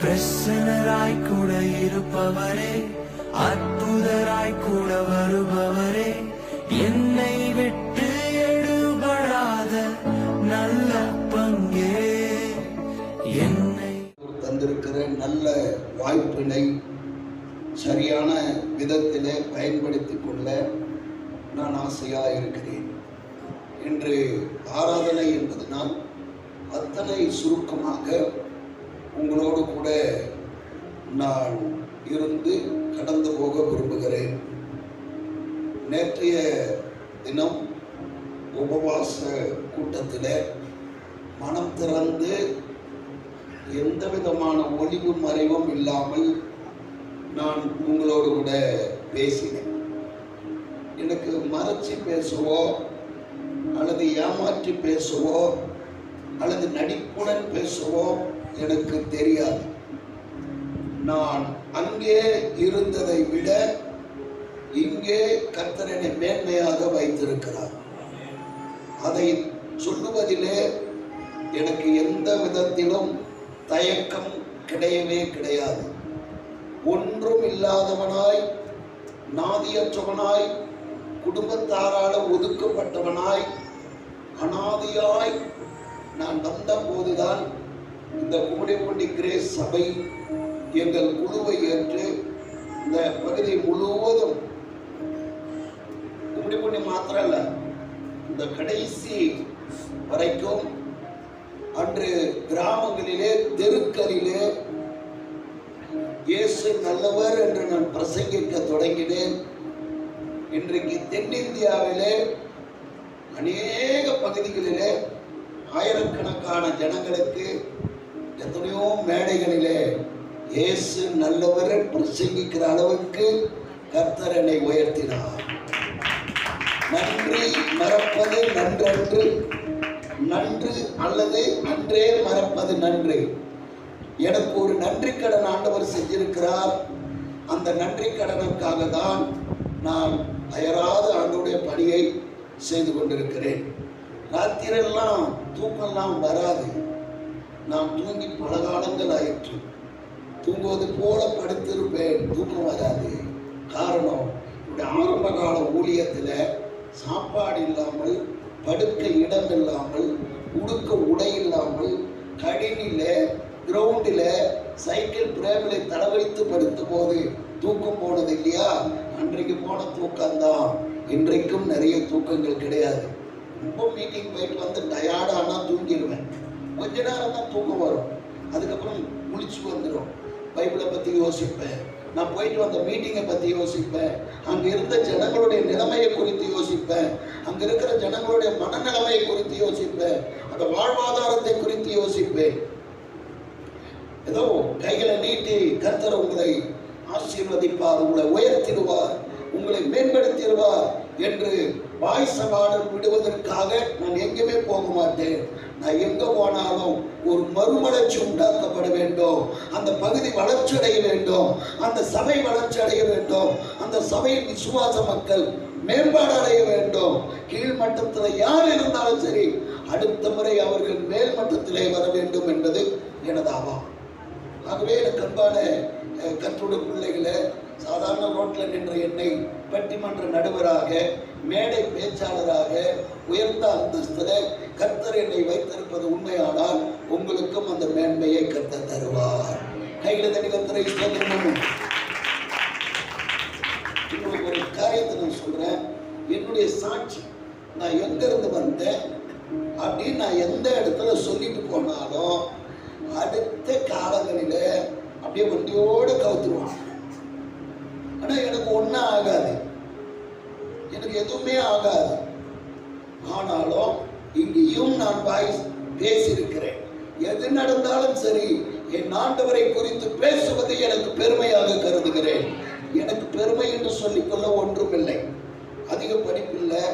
பிரசன்னராய் கூட இருப்பவரே, அற்புதராய் கூட வருபவரே, என்னை விட்டு எடுபடாத நல்ல பங்கே என்னை தந்திருக்கிற நல்ல வாய்ப்பினை சரியான விதத்திலே பயன்படுத்திக் கொள்ள நான் ஆசையாக இருக்கிறேன். இன்று ஆராதனை என்பதனால் அத்தனை சுருக்கமாக உங்களோடு கூட நான் இருந்து கடந்து போக விரும்புகிறேன். நேற்றைய தினம் உபவாச கூட்டத்தில் மனம் திறந்து எந்த விதமான ஒளிவு மறைவும் இல்லாமல் நான் உங்களோடு கூட பேசினேன். எனக்கு மறைச்சி பேசவோ அல்லது ஏமாற்றி பேசவோ அல்லது நடிப்புடன் பேசவோ எனக்கு தெரியாது. நான் அங்கே இருந்ததை விட இங்கே கர்த்தர் என்னை மேன்மையாக வைத்திருக்கிறார். அதை சொல்லுவதிலே எனக்கு எந்த விதத்திலும் தயக்கம் கிடையவே கிடையாது. ஒன்றும் இல்லாதவனாய், நாதியற்றவனாய், குடும்பத்தாரால் ஒதுக்கப்பட்டவனாய், அனாதியாய் நான் வந்த போதுதான் இந்த கும்மிடிப்பூண்டி கிரேஸ் சபை எங்கள் குழுவை ஏற்று இந்த பகுதி முழுவதும், கும்மிடிப்பூண்டி மாத்திரம் இல்லை, இந்த கடைசி வரைக்கும் அன்று கிராமங்களிலே தெருக்களிலே இயேசு நல்லவர் என்று நான் பிரசங்கிக்க தொடங்கினேன். இன்றைக்கு தென்னிந்தியாவிலே அநேக பகுதிகளிலே ஆயிரக்கணக்கான ஜனங்களுக்கு எத்தனையோ மேடைகளிலே இயேசு நல்லவர் பிரசங்கிக்கிற அளவுக்கு கர்த்தர் என்னை உயர்த்தினார். நன்றி மறப்பது நன்றன்று, நன்று அல்லது நன்றே மறப்பது நன்று. எனக்கு ஒரு நன்றி கடன் ஆண்டவர் செஞ்சிருக்கிறார். அந்த நன்றி கடனுக்காக தான் நான் அயராத ஆண்டவருடைய பணியை செய்து கொண்டிருக்கிறேன். ராத்திரெல்லாம் தூக்கம்லாம் வராது. நான் தூங்கி பல காலங்கள் ஆயிற்று. தூங்குவது போல படுத்திருப்பேன், தூக்கம் வராது. காரணம், என்னுடைய ஆரம்ப கால ஊழியத்தில் சாப்பாடு இல்லாமல், படுக்க இடம் இல்லாமல், உடுக்க உடை இல்லாமல், கடினில், கிரவுண்டில், சைக்கிள் பிரேமில் தடவைத்து படுத்த போது தூக்கம் போனது இல்லையா? அன்றைக்கு போன தூக்கம்தான். இன்றைக்கும் நிறைய தூக்கங்கள் கிடையாது. ரொம்ப மீட்டிங் போயிட்டு வந்து டயர்டானால் தூங்கிடுவேன். கொஞ்ச நேரம் தான் தூக்கம் வரும். அதுக்கப்புறம் முழிச்சு வந்துடும். பைபிளை பற்றி யோசிப்பேன். நான் போயிட்டு வந்த மீட்டிங்கை பற்றி யோசிப்பேன். அங்கே இருந்த ஜனங்களுடைய நிலைமையை குறித்து யோசிப்பேன். அங்கே இருக்கிற ஜனங்களுடைய மனநிலைமையை குறித்து யோசிப்பேன். அந்த வாழ்வாதாரத்தை குறித்து யோசிப்பேன். ஏதோ கைகளை நீட்டி கர்த்தர் உங்களை ஆசீர்வதிப்பார், உங்களை உயர்த்திடுவார், உங்களை மேம்படுத்திடுவார் என்று வாய் சவாடல் விடுவதற்காக நான் எங்கேயுமே போக மாட்டேன். நான் எங்க போனாலும் ஒரு மறுமலர்ச்சி உண்டாக்கப்பட வேண்டும். அந்த பகுதி வளர்ச்சி அடைய வேண்டும். அந்த சபை வளர்ச்சி அடைய வேண்டும். அந்த சபையின் விசுவாச மக்கள் மேம்பாடு அடைய வேண்டும். கீழ்மட்டத்தில் யார் இருந்தாலும் சரி, அடுத்த முறை அவர்கள் மேல் மட்டத்திலே வர வேண்டும் என்பது எனது ஆவா. ஆகவே எனக்கு அன்பான கர்த்தருடைய பிள்ளைகளை, சாதாரண ரோட்டில் நின்ற என்னை பட்டிமன்ற நடுவராக, மேடை பேச்சாளராக, உயர்ந்த அந்தஸ்தில் கர்த்தர் என்னை வைத்திருப்பது உண்மையானால் உங்களுக்கும் அந்த மேன்மையை கர்த்தர் தருவார். கையில் தனி கர்த்தரை ஸ்தோத்திரம். உங்களுக்கு ஒரு காரியத்தை நான் சொல்றேன். என்னுடைய சாட்சி, நான் எங்கிருந்து வந்தேன் அப்படின்னு நான் எந்த இடத்துல சொல்லிட்டு போனாலும் அடுத்த காலங்களில் அப்படியே வண்டியோடு கவுத்துருவான். ஆனால் எனக்கு ஒன்றும் ஆகாது, எனக்கு எதுவுமே ஆகாது. ஆனாலும் இங்கேயும் நான் பேசியிருக்கிறேன். எது நடந்தாலும் சரி, என் ஆண்டவரை குறித்து பேசுவதை எனக்கு பெருமையாக கருதுகிறேன். எனக்கு பெருமை என்று சொல்லிக்கொள்ள ஒன்றுமில்லை. அதிக படிப்பில்லை,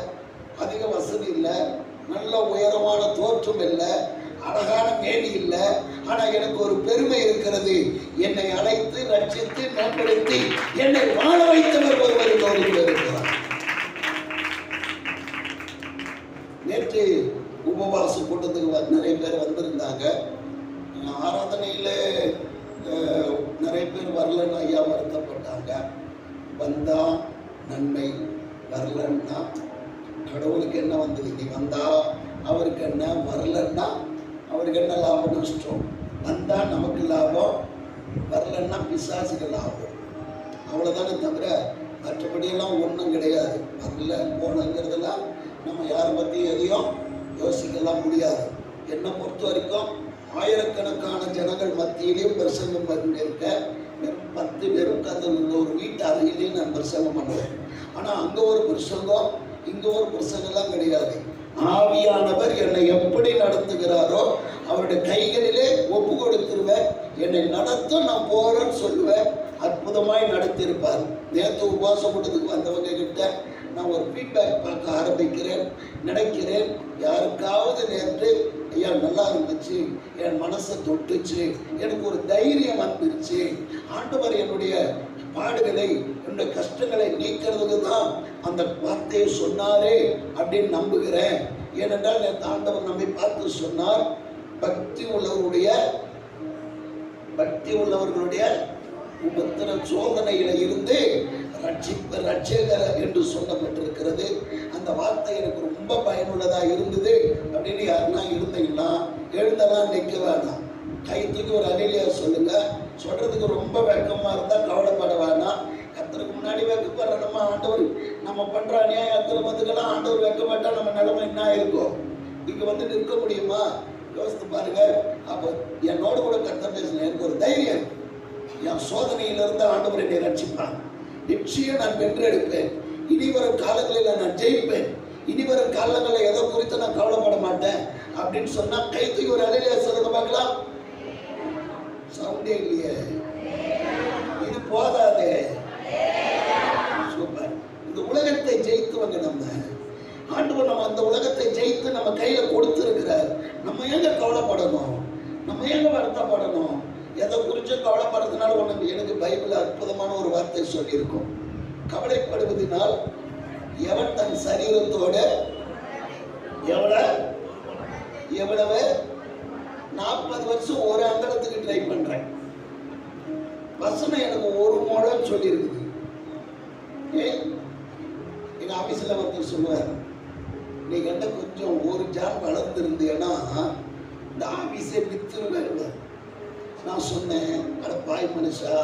அதிக வசதி இல்லை, நல்ல உயரமான தோற்றம் இல்லை, அழகான மேனி இல்லை. ஆனால் எனக்கு ஒரு பெருமை இருக்கிறது. என்னை அழைத்து ரட்சித்து மேம்படுத்தி என்னை வாழ வைத்தவர் ஒருவர் இருக்கிறார். நேற்று உபவாச கூட்டத்துக்கு நிறைய பேர் வந்திருந்தாங்க. ஆராதனையில் வந்தா நன்மை, வரலன்னா கடவுளுக்கு என்ன வந்தது? நீ வந்தா அவருக்கு என்ன, வரலன்னா அவருக்கு என்ன லாபம் நஷ்டம்? வந்தா நமக்கு லாபம், வரலன்னா பிசாசுக்கு லாபம். அவ்வளோதானே தவிர மற்றபடியெல்லாம் ஒன்றும் கிடையாது. வரல போனங்கிறதெல்லாம் நம்ம யாரை பற்றியும் எதையும் யோசிக்கலாம் முடியாது. என்னை பொறுத்த வரைக்கும் ஆயிரக்கணக்கான ஜனங்கள் மத்தியிலையும் பிரசங்கம் பண்ணியிருக்க, வெறும் 10 பேரும் உட்கார்ந்து ஒரு வீட்டு அறையிலையும் நான் பிரசங்கம் பண்ணுவேன். ஆனால் அங்கே ஒரு பிரசங்கம் இங்கே ஒரு பிரசங்கம்லாம் கிடையாது. ஆவியானவர் என்னை எப்படி நடத்துகிறாரோ அவருடைய கைகளிலே ஒப்பு கொடுத்துருவேன். என்னை நடத்த நான் போறேன்னு சொல்லுவேன். அற்புதமாய் நடத்தியிருப்பார். நேற்று உபவாசம் கூட்டத்துக்கு வந்தவங்க கிட்ட நான் ஒரு ஃபீட்பேக் பார்க்க ஆரம்பிக்கிறேன் நினைக்கிறேன். யாருக்காவது நேற்று ஐயா நல்லா இருந்துச்சு, என் மனசை தொட்டுச்சு, எனக்கு ஒரு தைரியம் வந்துருச்சு, ஆண்டவர் என்னுடைய பாடுகளை என்னுடைய கஷ்டங்களை நீக்கிறதுக்கு தான் அந்த வார்த்தையை சொன்னாரே அப்படின்னு நம்புகிறேன். ஏனென்றால் நேற்று ஆண்டவர் நம்மை பார்த்து சொன்னார், பக்தி உள்ளவர்களுடைய உபத்திர சோதனையில இருந்து ரட்சகர் என்று சொல்லப்பட்டிருக்கிறது. அந்த வார்த்தை எனக்கு ரொம்ப பயனுள்ளதாக இருந்தது. அப்படின்னு யாருன்னா இருந்தீங்கன்னா எழுந்தெல்லாம் நிற்க வேணாம், கைத்துக்கு ஒரு அலிலியா சொல்லுங்க. சொல்றதுக்கு ரொம்ப வெக்கமா இருந்தா கவலைப்பட வேணாம். கர்த்தருக்கு முன்னாடி வெக்கப்படுற நம்ம ஆண்டவர் நம்ம பண்ற அநியாயத்திரமத்துக்கெல்லாம் ஆண்டவர் வெக்கப்பட்டா நம்ம நிலைமை என்ன இருக்கும்? இங்க வந்து நிற்க முடியுமா? யோசித்து பாருங்க. அப்போ என்னோட கூட கர்த்தர் பேசணும், எனக்கு ஒரு தைரியம். என் சோதனையிலிருந்து ஆண்டவர் என்னை ரட்சிப்பான். நிச்சயம் நான் வென்றெடுப்பேன். இனி வரும் காலங்களில் நான் ஜெயிப்பேன். இனி வரும் காலங்களில் எதை குறித்து நான் கவலைப்பட மாட்டேன் அப்படின்னு சொன்னா கைத்துக்கு ஒரு அலையில சொல்லுங்க பார்க்கலாம். சவுண்டே இல்லையே, இது போதாதே. சூப்பர். இந்த உலகத்தை ஜெயித்துவங்க நம்ம ஆண்டவர். நம்ம அந்த உலகத்தை ஜெயித்து நம்ம கையில கொடுத்துருக்கிறார். நம்ம ஏங்க கவலைப்படணும்? நம்ம ஏங்க வருத்தப்படணும்? எதை குறித்து கவலைப்படுறதுனால ஒன்று. எனக்கு பைபிள் அற்புதமான ஒரு வார்த்தை சொல்லியிருக்கும். கவலைப்படுவதனால் எவன் தன் சரீரத்தோட எவ்வளவு 40 வருஷம் ஒரு அங்கலத்துக்கு ட்ரை பண்றேன். வசனம் எனக்கு ஒரு முழம் சொல்லியிருக்குது. எங்க ஆபீஸ்ல ஒருத்தர் சொல்லுவார், நீ கண்ட கொஞ்சம் ஒரு ஜான் வளர்ந்துருந்தேன்னா இந்த ஆபீஸே வித்துருவேன். நான் சொன்னேன், அட பாய் மனுஷா,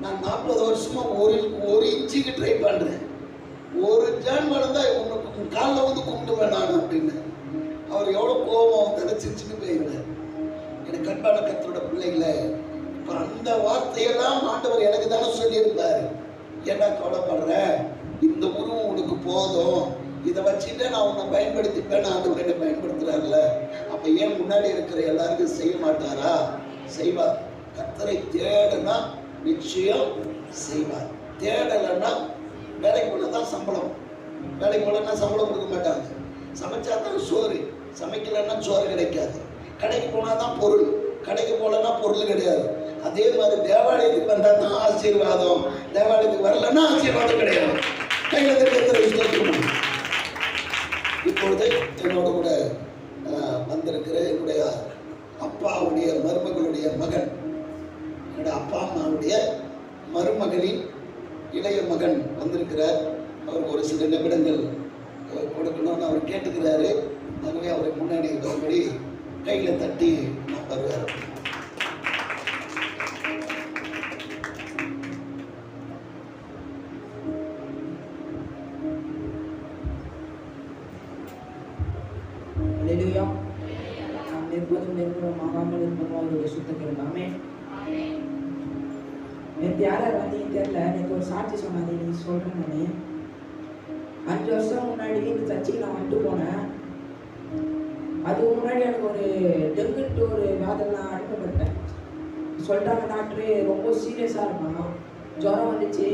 நான் 40 வருஷமா ஒரு இன்ச்சுக்கு ட்ரை பண்றேன். ஒரு ஜான் வளர்ந்தா உனக்கு காலில் வந்து கும்பிடுவேன் நான் அப்படின்னு. அவர் எவ்வளவு கோபம் நினைச்சிச்சுன்னு போயிடுவேன். எனக்கு கண்பான கர்த்தரோட பிள்ளைகளை, இப்போ அந்த வார்த்தையெல்லாம் ஆண்டவர் எனக்கு தானே சொல்லியிருப்பாரு. என்ன கவலைப்படுற? இந்த உருவம் உனக்கு போதும், இதை வச்சுட்டு நான் உன்னை பயன்படுத்திப்பேன். ஆண்டவர் என்னை பயன்படுத்துறாருல, அப்ப ஏன் முன்னாடி இருக்கிற எல்லாருக்கும் செய்ய மாட்டாரா? செய்வார். கர்த்தரை தேடுனா நிச்சயம் செய்வார். தேடலைன்னா வேலைக்கு போனதான் சம்பளம். வேலைக்கு போனா சம்பளம் கொடுக்க மாட்டாங்க. சமைச்சா தான் சோறு, சமைக்கலன்னா சோறு கிடைக்காது. கடைக்கு போனா தான் பொருள், கடைக்கு போலன்னா பொருள் கிடையாது. அதே மாதிரி தேவாலயத்துக்கு வந்தா தான் ஆசீர்வாதம், தேவாலயத்துக்கு வரலன்னா ஆசீர்வாதம் கிடையாது. கையில இருக்கிற இப்பொழுது என்னோட கூட வந்திருக்கிற என்னுடைய அப்பாவுடைய மருமகளுடைய மகன், என்னுடைய அப்பா அம்மாவுடைய மருமகளின் இளைய மகன் வந்திருக்கிறார். அவருக்கு ஒரு சில நிமிடங்கள் கொடுக்கணும்னு அவர் கேட்டுக்கிறாரு. ஆகவே அவரை முன்னாடி வரும்படி கையில் தட்டி நான் வருவார். நிர்பந்தம் நிர்மூலமாகாமல் இருப்பதும் அவருடைய சுத்த கிருபை. நேற்று யாரார் வந்தீங்கன்னு தெரியல. நேற்று ஒரு சாட்சி சொன்னாங்க, நீ சொல்றேன். நான் 5 வருஷம் முன்னாடி இந்த சர்ச்சைக்கு நான் வந்துட்டு போனேன். அதுக்கு முன்னாடி எனக்கு ஒரு டெங்குன்ட்டு ஒரு வியாதியில் நான் அனுப்பப்பட்டேன். சொல்லிட்டாங்க டாக்டரு ரொம்ப சீரியஸாக இருப்பான், ஜுரம் வந்துச்சு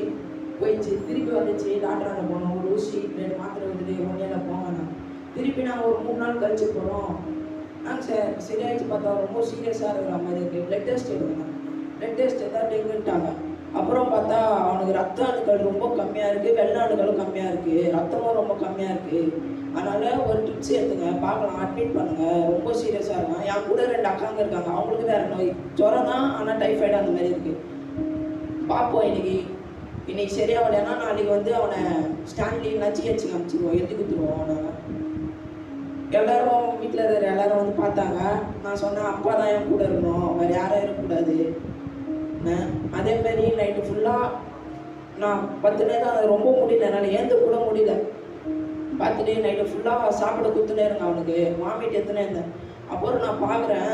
போயிடுச்சு, திருப்பி வந்துச்சு, டாக்டரான போனோம். ஒரு ஊசி 2 மாத்திரை விட்டுட்டு 1 இயரில் போங்க. திருப்பி நாங்கள் ஒரு 3 நாள் கழிச்சு போனோம். நாங்கள் சரியாயிடுச்சு. பார்த்தா ரொம்ப சீரியஸாக இருக்கிற மாதிரி இருக்குது. பிளட் டெஸ்ட் எடுக்கணும். பிளட் டெஸ்ட் எதாவது டெங்குட்டாங்க. அப்புறம் பார்த்தா அவனுக்கு ரத்த அணுக்கள் ரொம்ப கம்மியாக இருக்குது, வெள்ளை அணுக்களும் கம்மியாக இருக்குது, ரத்தமும் ரொம்ப கம்மியாக இருக்குது. அதனால் ஒரு ட்ரிப்ஸ் எடுத்துங்க, பார்க்கலாம், அட்மிட் பண்ணுங்கள், ரொம்ப சீரியஸாக இருக்கான். என் கூட 2 அக்காங்க இருக்காங்க, அவங்களுக்கு வேறு நோய், ஜுரம் தான், ஆனால் டைஃபாய்டு அந்த மாதிரி இருக்குது. பார்ப்போம் இன்னைக்கு இன்னைக்கு சரியாகலைன்னா நாளைக்கு வந்து அவனை ஸ்டான்லி நச்சு காமிச்சிருவோம், எழுதி கொடுத்துருவோம் அவனை. எல்லாரும் வீட்டில் இருக்கிற எல்லாரும் வந்து பார்த்தாங்க. நான் சொன்னேன், அப்பா தான் என் கூட இருக்கணும், வேறு யாரும் இருக்கக்கூடாது. அதேமாரி நைட்டு ஃபுல்லாக நான் 10 நேரம் அது ரொம்ப முடியல, என்னால் ஏந்து கூட முடியல. பார்த்துட்டு நைட்டு ஃபுல்லாக சாப்பிட குத்துனே இருங்க அவனுக்கு, வாமிட்டு எத்தனை இருந்தேன். அப்புறம் நான் பார்க்குறேன்,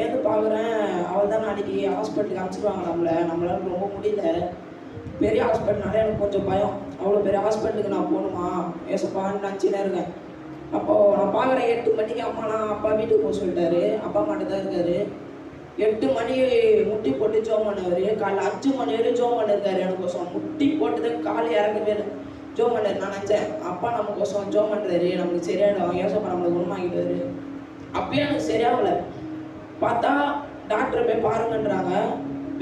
ஏந்து பார்க்குறேன், அவள் தான் நாளைக்கு ஹாஸ்பிட்டலுக்கு அனுப்பிச்சிடுவாங்க நம்மளால ரொம்ப முடியல. பெரிய ஹாஸ்பிட்டல்னால எனக்கு கொஞ்சம் பயம். அவ்வளோ பெரிய ஹாஸ்பிட்டலுக்கு நான் போகணுமா ஏசப்பான்னு நினச்சினே இருக்கேன். அப்போது நான் பார்க்குறேன் 8 மணிக்கு அப்பா வீட்டுக்கு போக சொல்லிட்டாரு. அப்பா மட்டும் தான் இருக்காரு. 8 மணி முட்டி போட்டு ஜோம் பண்ணவர். காலைல 5 மணி வரையும் ஜோம் பண்ணிருக்காரு எனக்கோசம். முட்டி போட்டுதான் காலை இறக்கவே இல்லை, ஜோம் பண்ணாரு. நான் நினச்சேன், அப்பா நமக்கோசம் ஜோம் பண்ணுறாரு, நமக்கு சரியாயிடும், ஏசப்பா நம்மளை குணமாகிட்டாரு. அப்பயும் எனக்கு சரியாகலை. பார்த்தா டாக்டரை போய் பாருங்கன்றாங்க.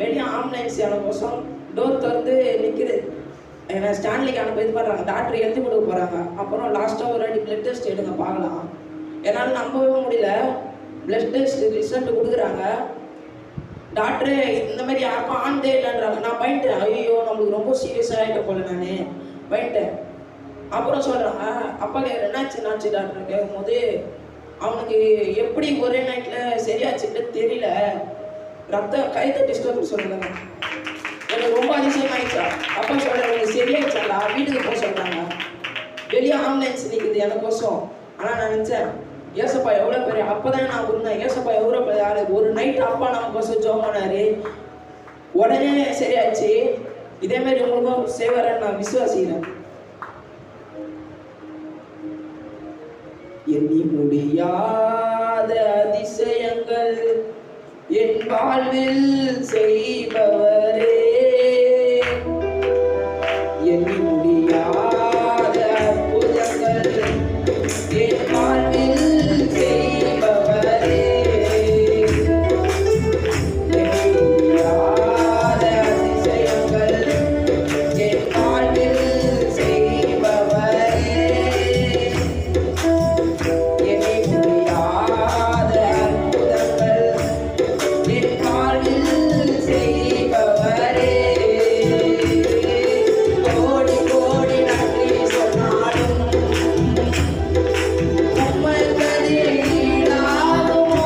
வெளியே ஆம்புலன்ஸ் எனக்கோசம் டோர் திறந்து நிற்குது. ஏன்னா ஸ்டான்லிக்கு அனுப்பி இது பண்ணுறாங்க, டாக்டர் எழுதி கொடுக்க போகிறாங்க. அப்புறம் லாஸ்ட்டாக ஒரு வாட்டி பிளட் டெஸ்ட் எடுங்க பார்க்கலாம். என்னால் நம்பவே முடியல. பிளட் டெஸ்ட் ரிசல்ட் கொடுக்குறாங்க. டாக்டரு இந்த மாதிரி யாருக்கும் ஆண்டே இல்லைன்றாங்க. நான் பயன்ட்டேன், ஐயோ நம்மளுக்கு ரொம்ப சீரியஸாக ஆகிட்ட போல, நான் பயன்ட்டேன். அப்புறம் சொல்கிறாங்க, அப்பா என்னாச்சு டாக்டர் கேட்கும்போது, அவனுக்கு எப்படி ஒரே நைட்டில் சரியாச்சுட்டு தெரியல, கை தட்டி ஸ்டோக்கு சொல்லுறாங்க. எனக்கு ரொம்ப அதிசயமாயிடுச்சா. அப்பா சொல்கிறேன், எனக்கு சரியாயிடுச்சாங்களா, வீட்டுக்கு போக சொல்கிறாங்க. வெளியே ஆம்புலன்ஸ் நிற்குது எனக்கோசம். ஆனால் நான் நினச்சேன், ஏசப்பா எவ்வளோ பெரிய. அப்போ தான் நான் இருந்தேன், ஏசப்பா எவ்வளோ பெரிய ஆளு. ஒரு நைட் அப்பா நமக்கோசம் ஜோம் பண்ணாரு, உடனே சரியாயிடுச்சு. இதேமாரி உங்களுக்கும் செய்வாரன்னு நான் விசுவாசிக்கிறேன். எண்ணி முடியாத அதிசயங்கள் என் வாழ்வில் செய்பவரே, எண்ணி முடியாத அற்புதங்கள் என் வாழ்வில் செய்பவரே, எண்ணி முடியாத அதிசயங்கள் என் வாழ்வில் செய்பவரே, எண்ணி முடியாத அற்புதங்கள் என் வாழ்வில் செய்பவரே. கோடி கோடி நன்றி சொன்னாலும் உம்மைக்கது ஈடாகுமோ?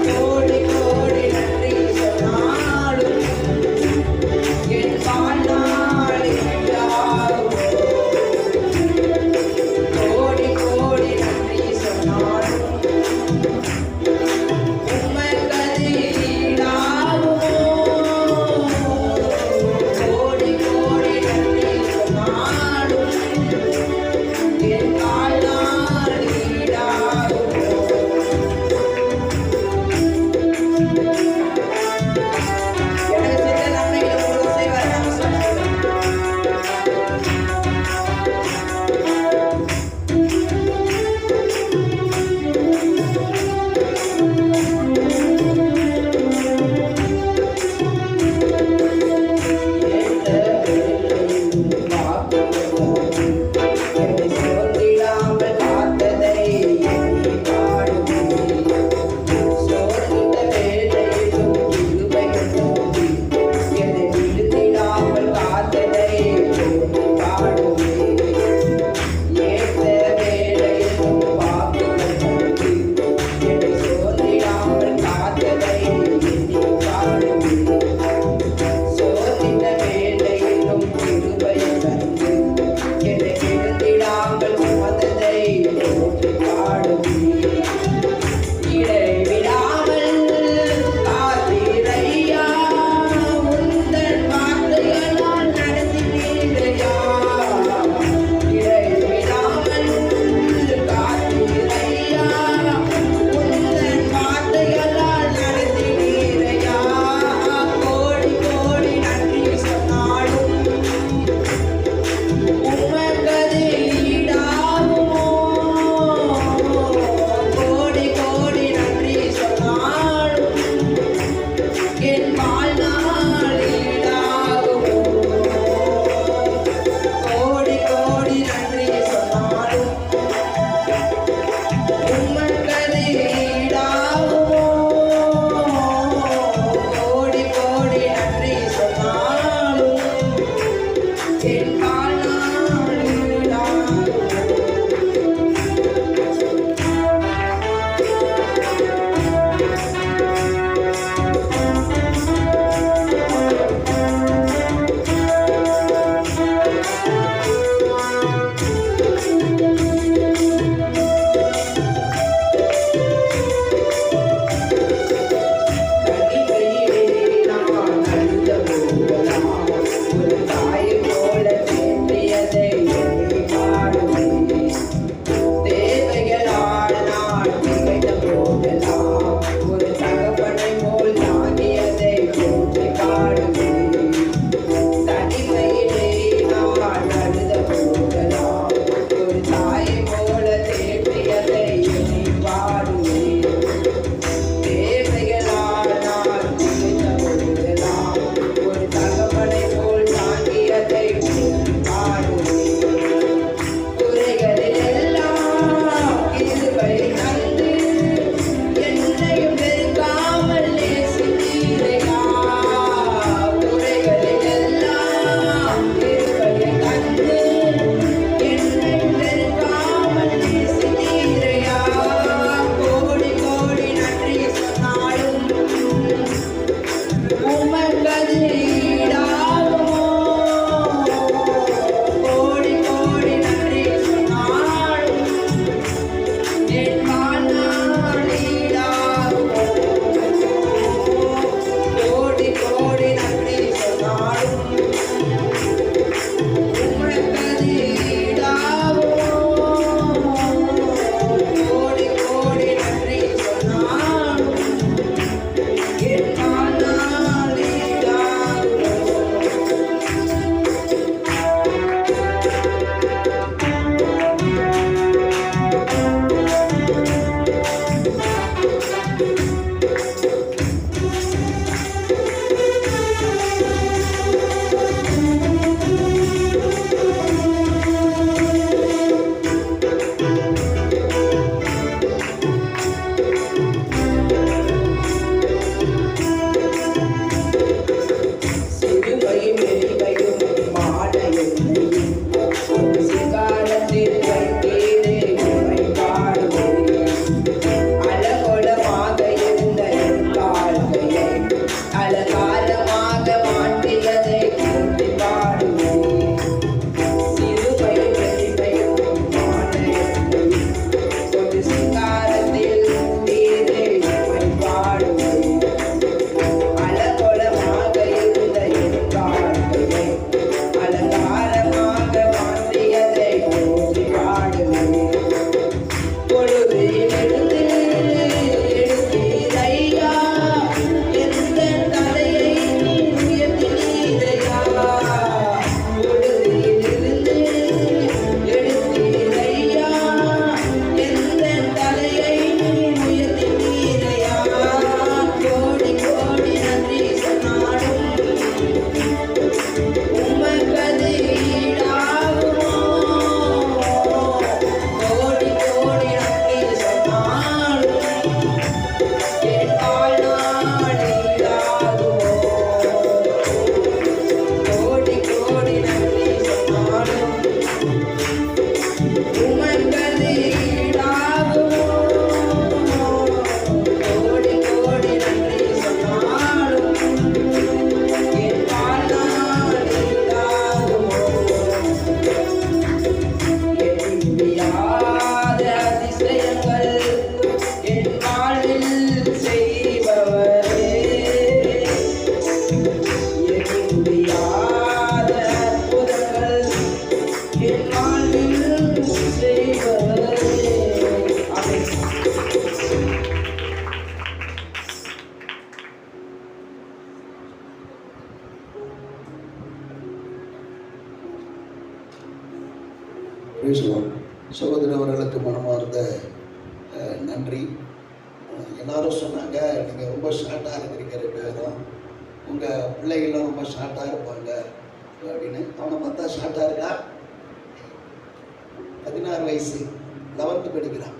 கோடி கோடி நன்றி சொன்னாலும் என் வாழ்நாள் ஈடாகுமோ? கோடி கோடி நன்றி சொன்னாலும் உம்மைக்கது சகோதரர் அவர்களுக்கு மனமார்ந்த நன்றி. எல்லாரும் சொன்னாங்க, நீங்கள் ரொம்ப ஷார்ட்டாக இருக்கிறீங்க 2 பேரும், உங்கள் பிள்ளைகள்லாம் ரொம்ப ஷார்ட்டாக இருப்பாங்க அப்படின்னு. அவனை பார்த்தா ஷார்ட்டாக இருக்கா? 16 வயசு, 11th படிக்கிறான்.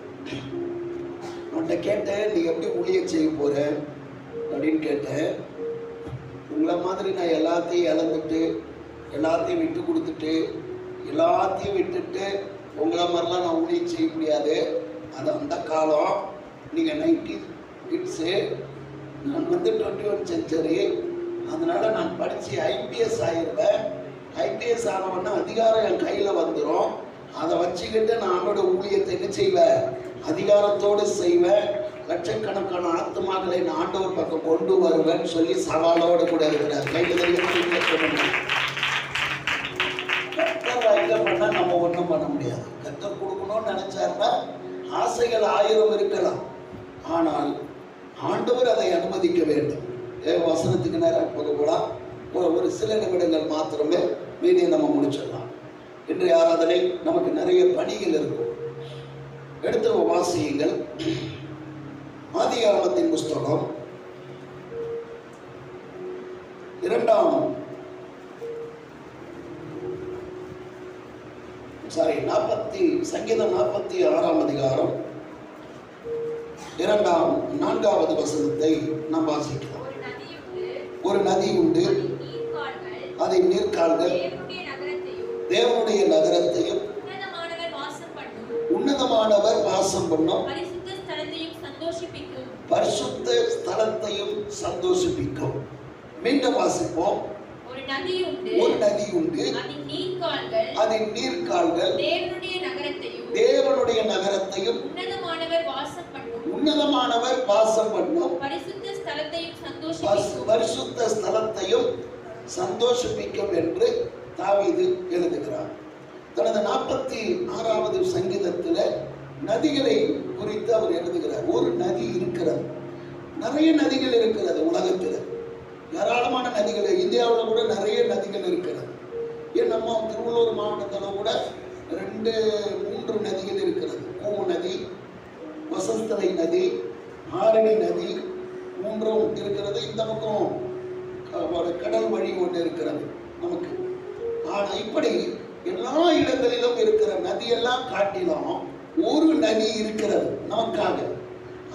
அவன்கிட்ட கேட்டேன், நீ எப்படி ஊழியம் செய்ய போகிற அப்படின்னு கேட்டேன். உங்களை மாதிரி நான் எல்லாத்தையும் இழந்துட்டு, எல்லாத்தையும் விட்டு கொடுத்துட்டு, எல்லாத்தையும் விட்டுட்டு உங்களை மாதிரிலாம் நான் ஊழியம் செய்ய முடியாது. அது அந்த காலம். நீங்கள் 90s கிட்ஸு, நான் 21 செஞ்சுரி. அதனால் நான் படித்து IPS ஆகிடுவேன். IPS ஆனவொன்னா அதிகாரம் என் கையில் வந்துடும். அதை வச்சுக்கிட்டு நான் அவனோட ஊழியத்தை என்ன செய்வேன்? அதிகாரத்தோடு செய்வேன். லட்சக்கணக்கான ஆத்மாக்களை நான் ஆண்டவர் பக்கம் கொண்டு வருவேன்னு சொல்லி சவாலோடு கூட இருக்கிறார். கர்த்தர் பண்ணா நம்ம ஒன்றும் பண்ண முடியாது. கர்த்தர் கொடுக்கணும்னு நினைச்சாருன்னா ஆசைகள் 1000 இருக்கலாம், ஆனால் ஆண்டவர் அதை அனுமதிக்க வேண்டும். வசனத்துக்கு நேரம் போக போலாம். ஒரு சில நிமிடங்கள் மாத்திரமே, மீதியை நம்ம முடிச்சிடலாம். இன்றைய ஆராதனை நமக்கு நிறைய பணிகள் இருக்கும். எடுத்து வாசியுங்கள். ஆதியாகமத்தின் புஸ்தகம் 46ஆம் அதிகாரம் 4வது வசனத்தை நாம் வாசிக்கலாம். ஒரு நதி உண்டு, அதை நீர்க்கால்கள் தேவனுடைய நகரத்தையும் உன்னதமானவர் வாசம் பண்ணும் பரிசுத்த ஸ்தலத்தையும் சந்தோஷிப்பிக்கும். மீண்டும் வாசிப்போம். ஒரு நதி உண்டு, அதன் நீர்க்கால்கள் தேவனுடைய நகரத்தையும் உன்னதமானவர் வாசம் பண்ணும் பரிசுத்த ஸ்தலத்தையும் சந்தோஷிப்பிக்கும் என்று தாவீது எழுதுகிறார். தனது 46வது சங்கீதத்தில் நதிகளை குறித்து அவர் எழுதுகிறார். ஒரு நதி இருக்கிறது, நிறைய நதிகள் இருக்கிறது உலகத்தில், ஏராளமான நதிகள். இந்தியாவில் கூட நிறைய நதிகள் இருக்கிறது. ஏன் நம்ம திருவள்ளூர் மாவட்டத்தில் கூட 2-3 நதிகள் இருக்கிறது. கூவு நதி, வசந்தலை நதி, ஆரணி நதி 3ம் இருக்கிறது. இந்த பக்கம் ஒரு கடல் வழி ஒன்று இருக்கிறது நமக்கு. ஆனால் இப்படி எல்லா இடங்களிலும் இருக்கிற நதியெல்லாம் காட்டிலும் ஒரு நதி இருக்கிறது நமக்காக.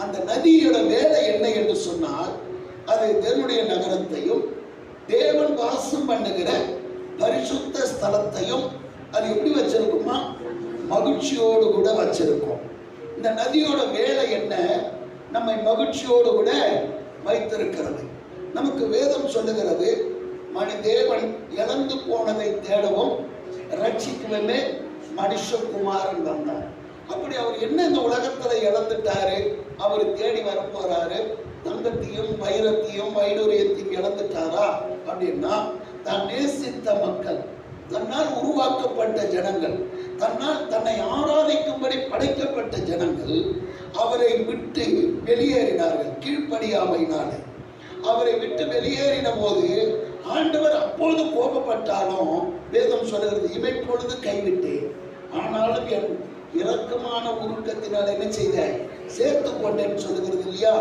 அந்த நதியோட வேலை என்ன என்று சொன்னால், அது தேவனுடைய நகரத்தையும் தேவன் வாசம் பண்ணுகிற பரிசுத்த ஸ்தலத்தையும் அது எப்படி வச்சிருக்குமா? மகிழ்ச்சியோடு கூட வச்சிருக்கும். இந்த நதியோட வேலை என்ன? நம்மை மகிழ்ச்சியோடு கூட வைத்திருக்கிறது. நமக்கு வேதம் சொல்லுகிறது, தேவன் இழந்து போனதை தேடவும் ரட்சிக்கவே மனுஷகுமாரன் வந்தார். அப்படி அவர் என்ன இந்த உலகத்துல இழந்துட்டாரு? அவர் தேடி வரப்போறாரு. தங்கத்தையும் வைரத்தையும் வைடூரியத்தையும் இழந்துட்டாரா அப்படின்னா, தான் நேசித்த மக்கள், தன்னால் உருவாக்கப்பட்ட ஜனங்கள், தன்னால் தன்னை ஆராதிக்கும்படி படைக்கப்பட்ட ஜனங்கள் அவரை விட்டு வெளியேறினார்கள். கீழ்ப்படியாமையினாலே அவரை விட்டு வெளியேறின போது ஆண்டவர் அப்பொழுது கோபப்பட்டாலும் வேதம் சொல்லுகிறது, இமைப்பொழுது கைவிட்டேன், ஆனாலும் என் இரக்கமான உருக்கத்தினால் என்ன செய்த சேர்த்து கொண்டேன்னு சொல்லுகிறது இல்லையா?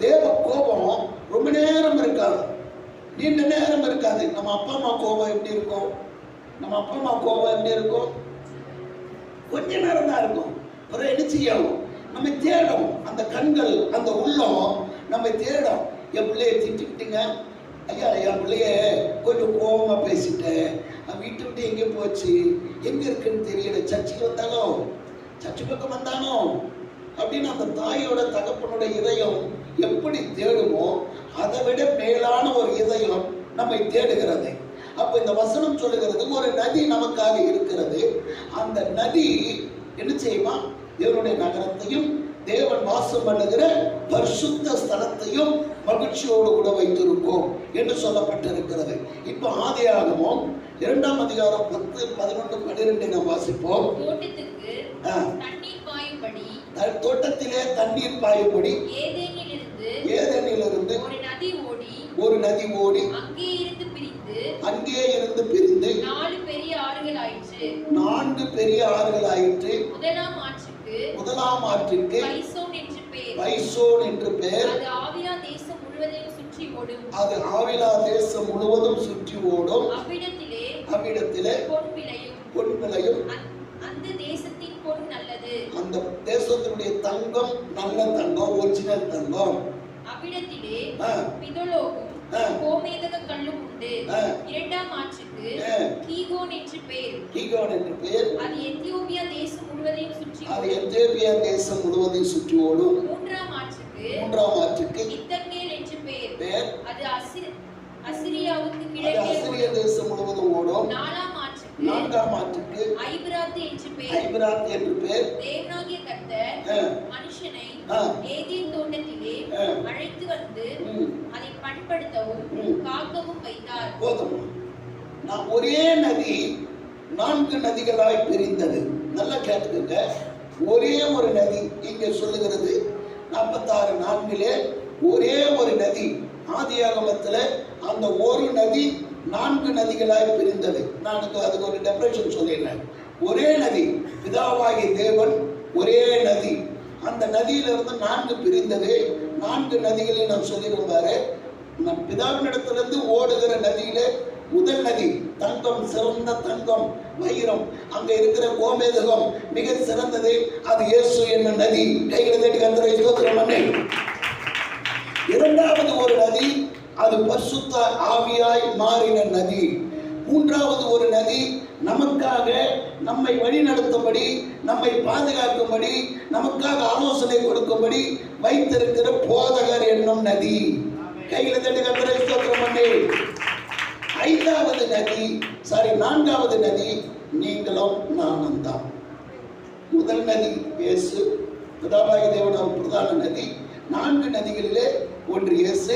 தேவ கோபம் ரொம்ப நேரம் இருக்காது, நீண்ட நேரம் இருக்காது. நம்ம அப்பா அம்மா கோபம் எப்படி இருக்கும்? கொஞ்ச நேரம் தான் இருக்கும். அப்புறம் என்ன செய்யும்? நம்ம தேடும். அந்த கண்கள், அந்த உள்ளம் நம்ம தேடும். என் பிள்ளைய திட்டிக்கிட்டீங்க, ஐயா என் பிள்ளைய கொஞ்சம் கோபமா பேசிட்டேன், வீட்டை விட்டு எங்கே போச்சு, எங்க இருக்குன்னு தெரியல, சர்ச்சுக்கு வந்தாலும் சர்ச்சு பக்கம் வந்தானோ அப்படின்னு அந்த தாயோட தகப்பனோட இதயம் எப்படி தேடுமோ அதை விட மேலான ஒரு இதயம் நம்மை தேடுகிறது. அப்ப இந்த வசனம் சொல்லுகிறது, ஒரு நதி நமக்காக இருக்கிறது. அந்த நதி என்ன செய்யுமா? தேவனுடைய நகரத்தையும் தேவன் வாசம் பண்ணுகிற பரிசுத்த ஸ்தலத்தையும் மகிழ்ச்சியோடு கூட வைத்திருக்கும் என்று சொல்லப்பட்டிருக்கிறது. இப்ப ஆதியாகமம் 2ஆம் அதிகாரம் 10, 11, 12 நாம் வாசிப்போம். தோட்டத்திலே தண்ணீர் பாயும்படி ஏதேனிலிருந்து ஒரு நதி ஓடி அங்கே இருந்து பிரிந்து 4 4 பெரிய ஆறுகள் ஆயிற்று. 4 பெரிய ஆறுகள் ஆயிற்று. முதலாம் ஆற்றுக்கு பைசோன் என்று பெயர். பைசோன் என்று பெயர். அது ஆவிலா தேசம் முழுவதையும் சுற்றி ஓடும். அது ஆவிலா தேசம் முழுவதும் சுற்றி ஓடும். அவ்விடத்திலே பொன் விளையும். அந்த தேசத்தின் பொன் நல்லது. அந்த தேசத்தினுடைய தங்கம் நல்ல தங்கம், ஒரிஜினல் தங்கம். அவ்விடத்திலே பிதலோகும் கோமேதக கல்லும் உண்டு. இரண்டாம் ஆற்றுக்கு கீகோன் என்று பெயர். கீகோன் என்று பெயர். அது எத்தியோப்பியா தேசம் முழுவதையும் சுற்றி அது எத்தியோப்பியா தேசம் முழுவதையும் சுற்றி ஓடும். மூன்றாம் ஆற்றுக்கு இத்தக்கேல் என்று பெயர். அது அசிரியாவுக்கு கிழக்கே அசிரிய தேசம் முழுவதும் ஓடும். நான்காம் ஆற்றுக்கு ஐபிராத் என்று பெயர். தேவனாகிய கர்த்தர் மனுஷனை ஏதேன் தோட்டத்திலே அழைத்து வந்து அதை பண்படுத்தவும் காக்கவும் வைத்தார். போதும். நான் ஒரே நதி 4 நதிகளாய் பிரிந்தது. நல்லா கேட்டுக்கங்க. ஒரே ஒரு நதி இங்க சொல்லுகிறது 46:4 ஒரே ஒரு நதி. ஆதியாகமத்துல அந்த ஒரு நதி 4 நதிகளாய் பிரிந்தது. நான் அதுக்கு ஒரு டெஃபினிஷன் சொல்லிடுறேன். ஒரே நதி, பிதாவாகிய தேவன் ஒரே நதி. அந்த நதியிலிருந்து 4 பிரிந்தது. 4 நதிகளை நான் சொல்லியிருந்தாரு. பிதாவினிடத்திலிருந்து ஓடுகிற நதியில முதல் நதி தங்கம், சிறந்த தங்கம், வைரம். அங்க இருக்கிற கோமேதகம் மிக சிறந்தது. அது இயேசு என்னும் நதி. கைகளை தட்டி கர்த்தரை ஸ்தோத்திரம் பண்ணு. இரண்டாவது ஒரு நதி, அது பரிசுத்த ஆவியாய் மாறின நதி. மூன்றாவது ஒரு நதி, நமக்காக நம்மை வழி நடத்தும்படி, நம்மை பாதுகாக்கும்படி, நமக்காக ஆலோசனை கொடுக்கும்படி வைத்திருக்கிற போதகர் என்னும் நதி. கையில தட்டி கர்த்தரை ஸ்தோத்திரம் பண்ணு. நான்காவது நதி நீங்களும் நானும் தான். முதல் நதி இயேசு, பிதாவாகிய தேவன் பிரதான நதி. 4 நதிகளிலே ஒன்று இயேசு,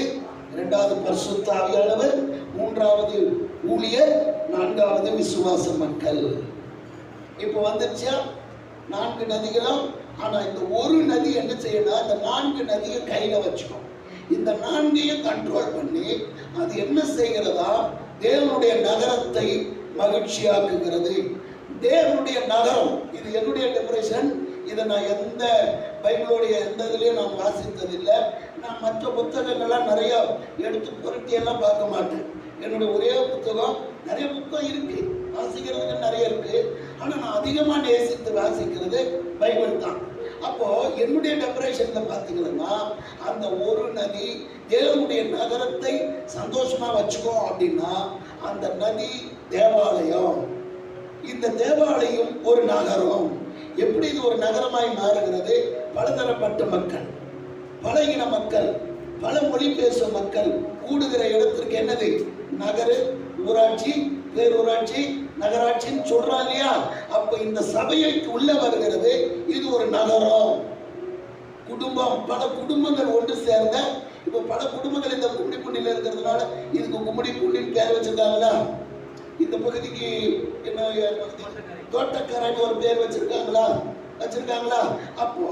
இரண்டாவது பரிசுத்த ஆவியானவர், மூன்றாவது ஊழியர், நான்காவது விசுவாச மக்கள். இப்போ வந்துருச்சா 4 நதிகளும். ஆனா இந்த ஒரு நதி என்ன செய்யணும்? இந்த 4 நதியை கையில வச்சுக்கணும். இந்த 4ஐயும் கண்ட்ரோல் பண்ணி அது என்ன செய்கிறதா? தேவனுடைய நகரத்தை மகிழ்ச்சியாக்குகிறது. தேவனுடைய நகரம், இது என்னுடைய டெஃபினிஷன். இதை நான் எந்த பைபிளுடைய எந்த இதுலையும் நான் வாசித்ததில்லை. நான் மற்ற புத்தகங்கள்லாம் நிறைய எடுத்து புரட்டியெல்லாம் பார்க்க மாட்டேன். என்னுடைய ஒரே புத்தகம், நிறைய புத்தகம் இருக்கு, வாசிக்கிறதுக்கு நிறைய இருக்கு. ஆனால் நான் அதிகமாக நேசித்து வாசிக்கிறது பைபிள் தான். அப்போ என்னுடைய டெஃபினிஷன்ல பார்த்தீங்கன்னா அந்த ஒரு நதி தேவனுடைய நகரத்தை சந்தோஷமா வச்சுக்கோ அப்படின்னா அந்த நதி தேவாலயம். இந்த தேவாலயம் ஒரு நகரம். எப்படி இது ஒரு நகரமாய் மாறுகிறது? பலதரப்பட்ட மக்கள், பல இன மக்கள், பல மொழி பேசும் மக்கள் கூடுகிற இடத்திற்கு என்னது? நகரு, ஊராட்சி, பேரூராட்சி, நகராட்சின்னு சொல்றா இல்லையா? அப்ப இந்த சபைக்கு உள்ள வருகிறது. இது ஒரு நகரம். குடும்பம், பல குடும்பங்கள் ஒன்று சேர்ந்த. இப்ப பல குடும்பங்கள் இந்த கும்மிடி பூண்டில இருக்கிறதுனால இதுக்கு கும்மிடி பூண்டின்னு பேர் வச்சிருக்காங்களா? இந்த பகுதிக்கு என்ன தோட்டக்காரன்னு ஒரு பேர் வச்சிருக்காங்களா? அப்போ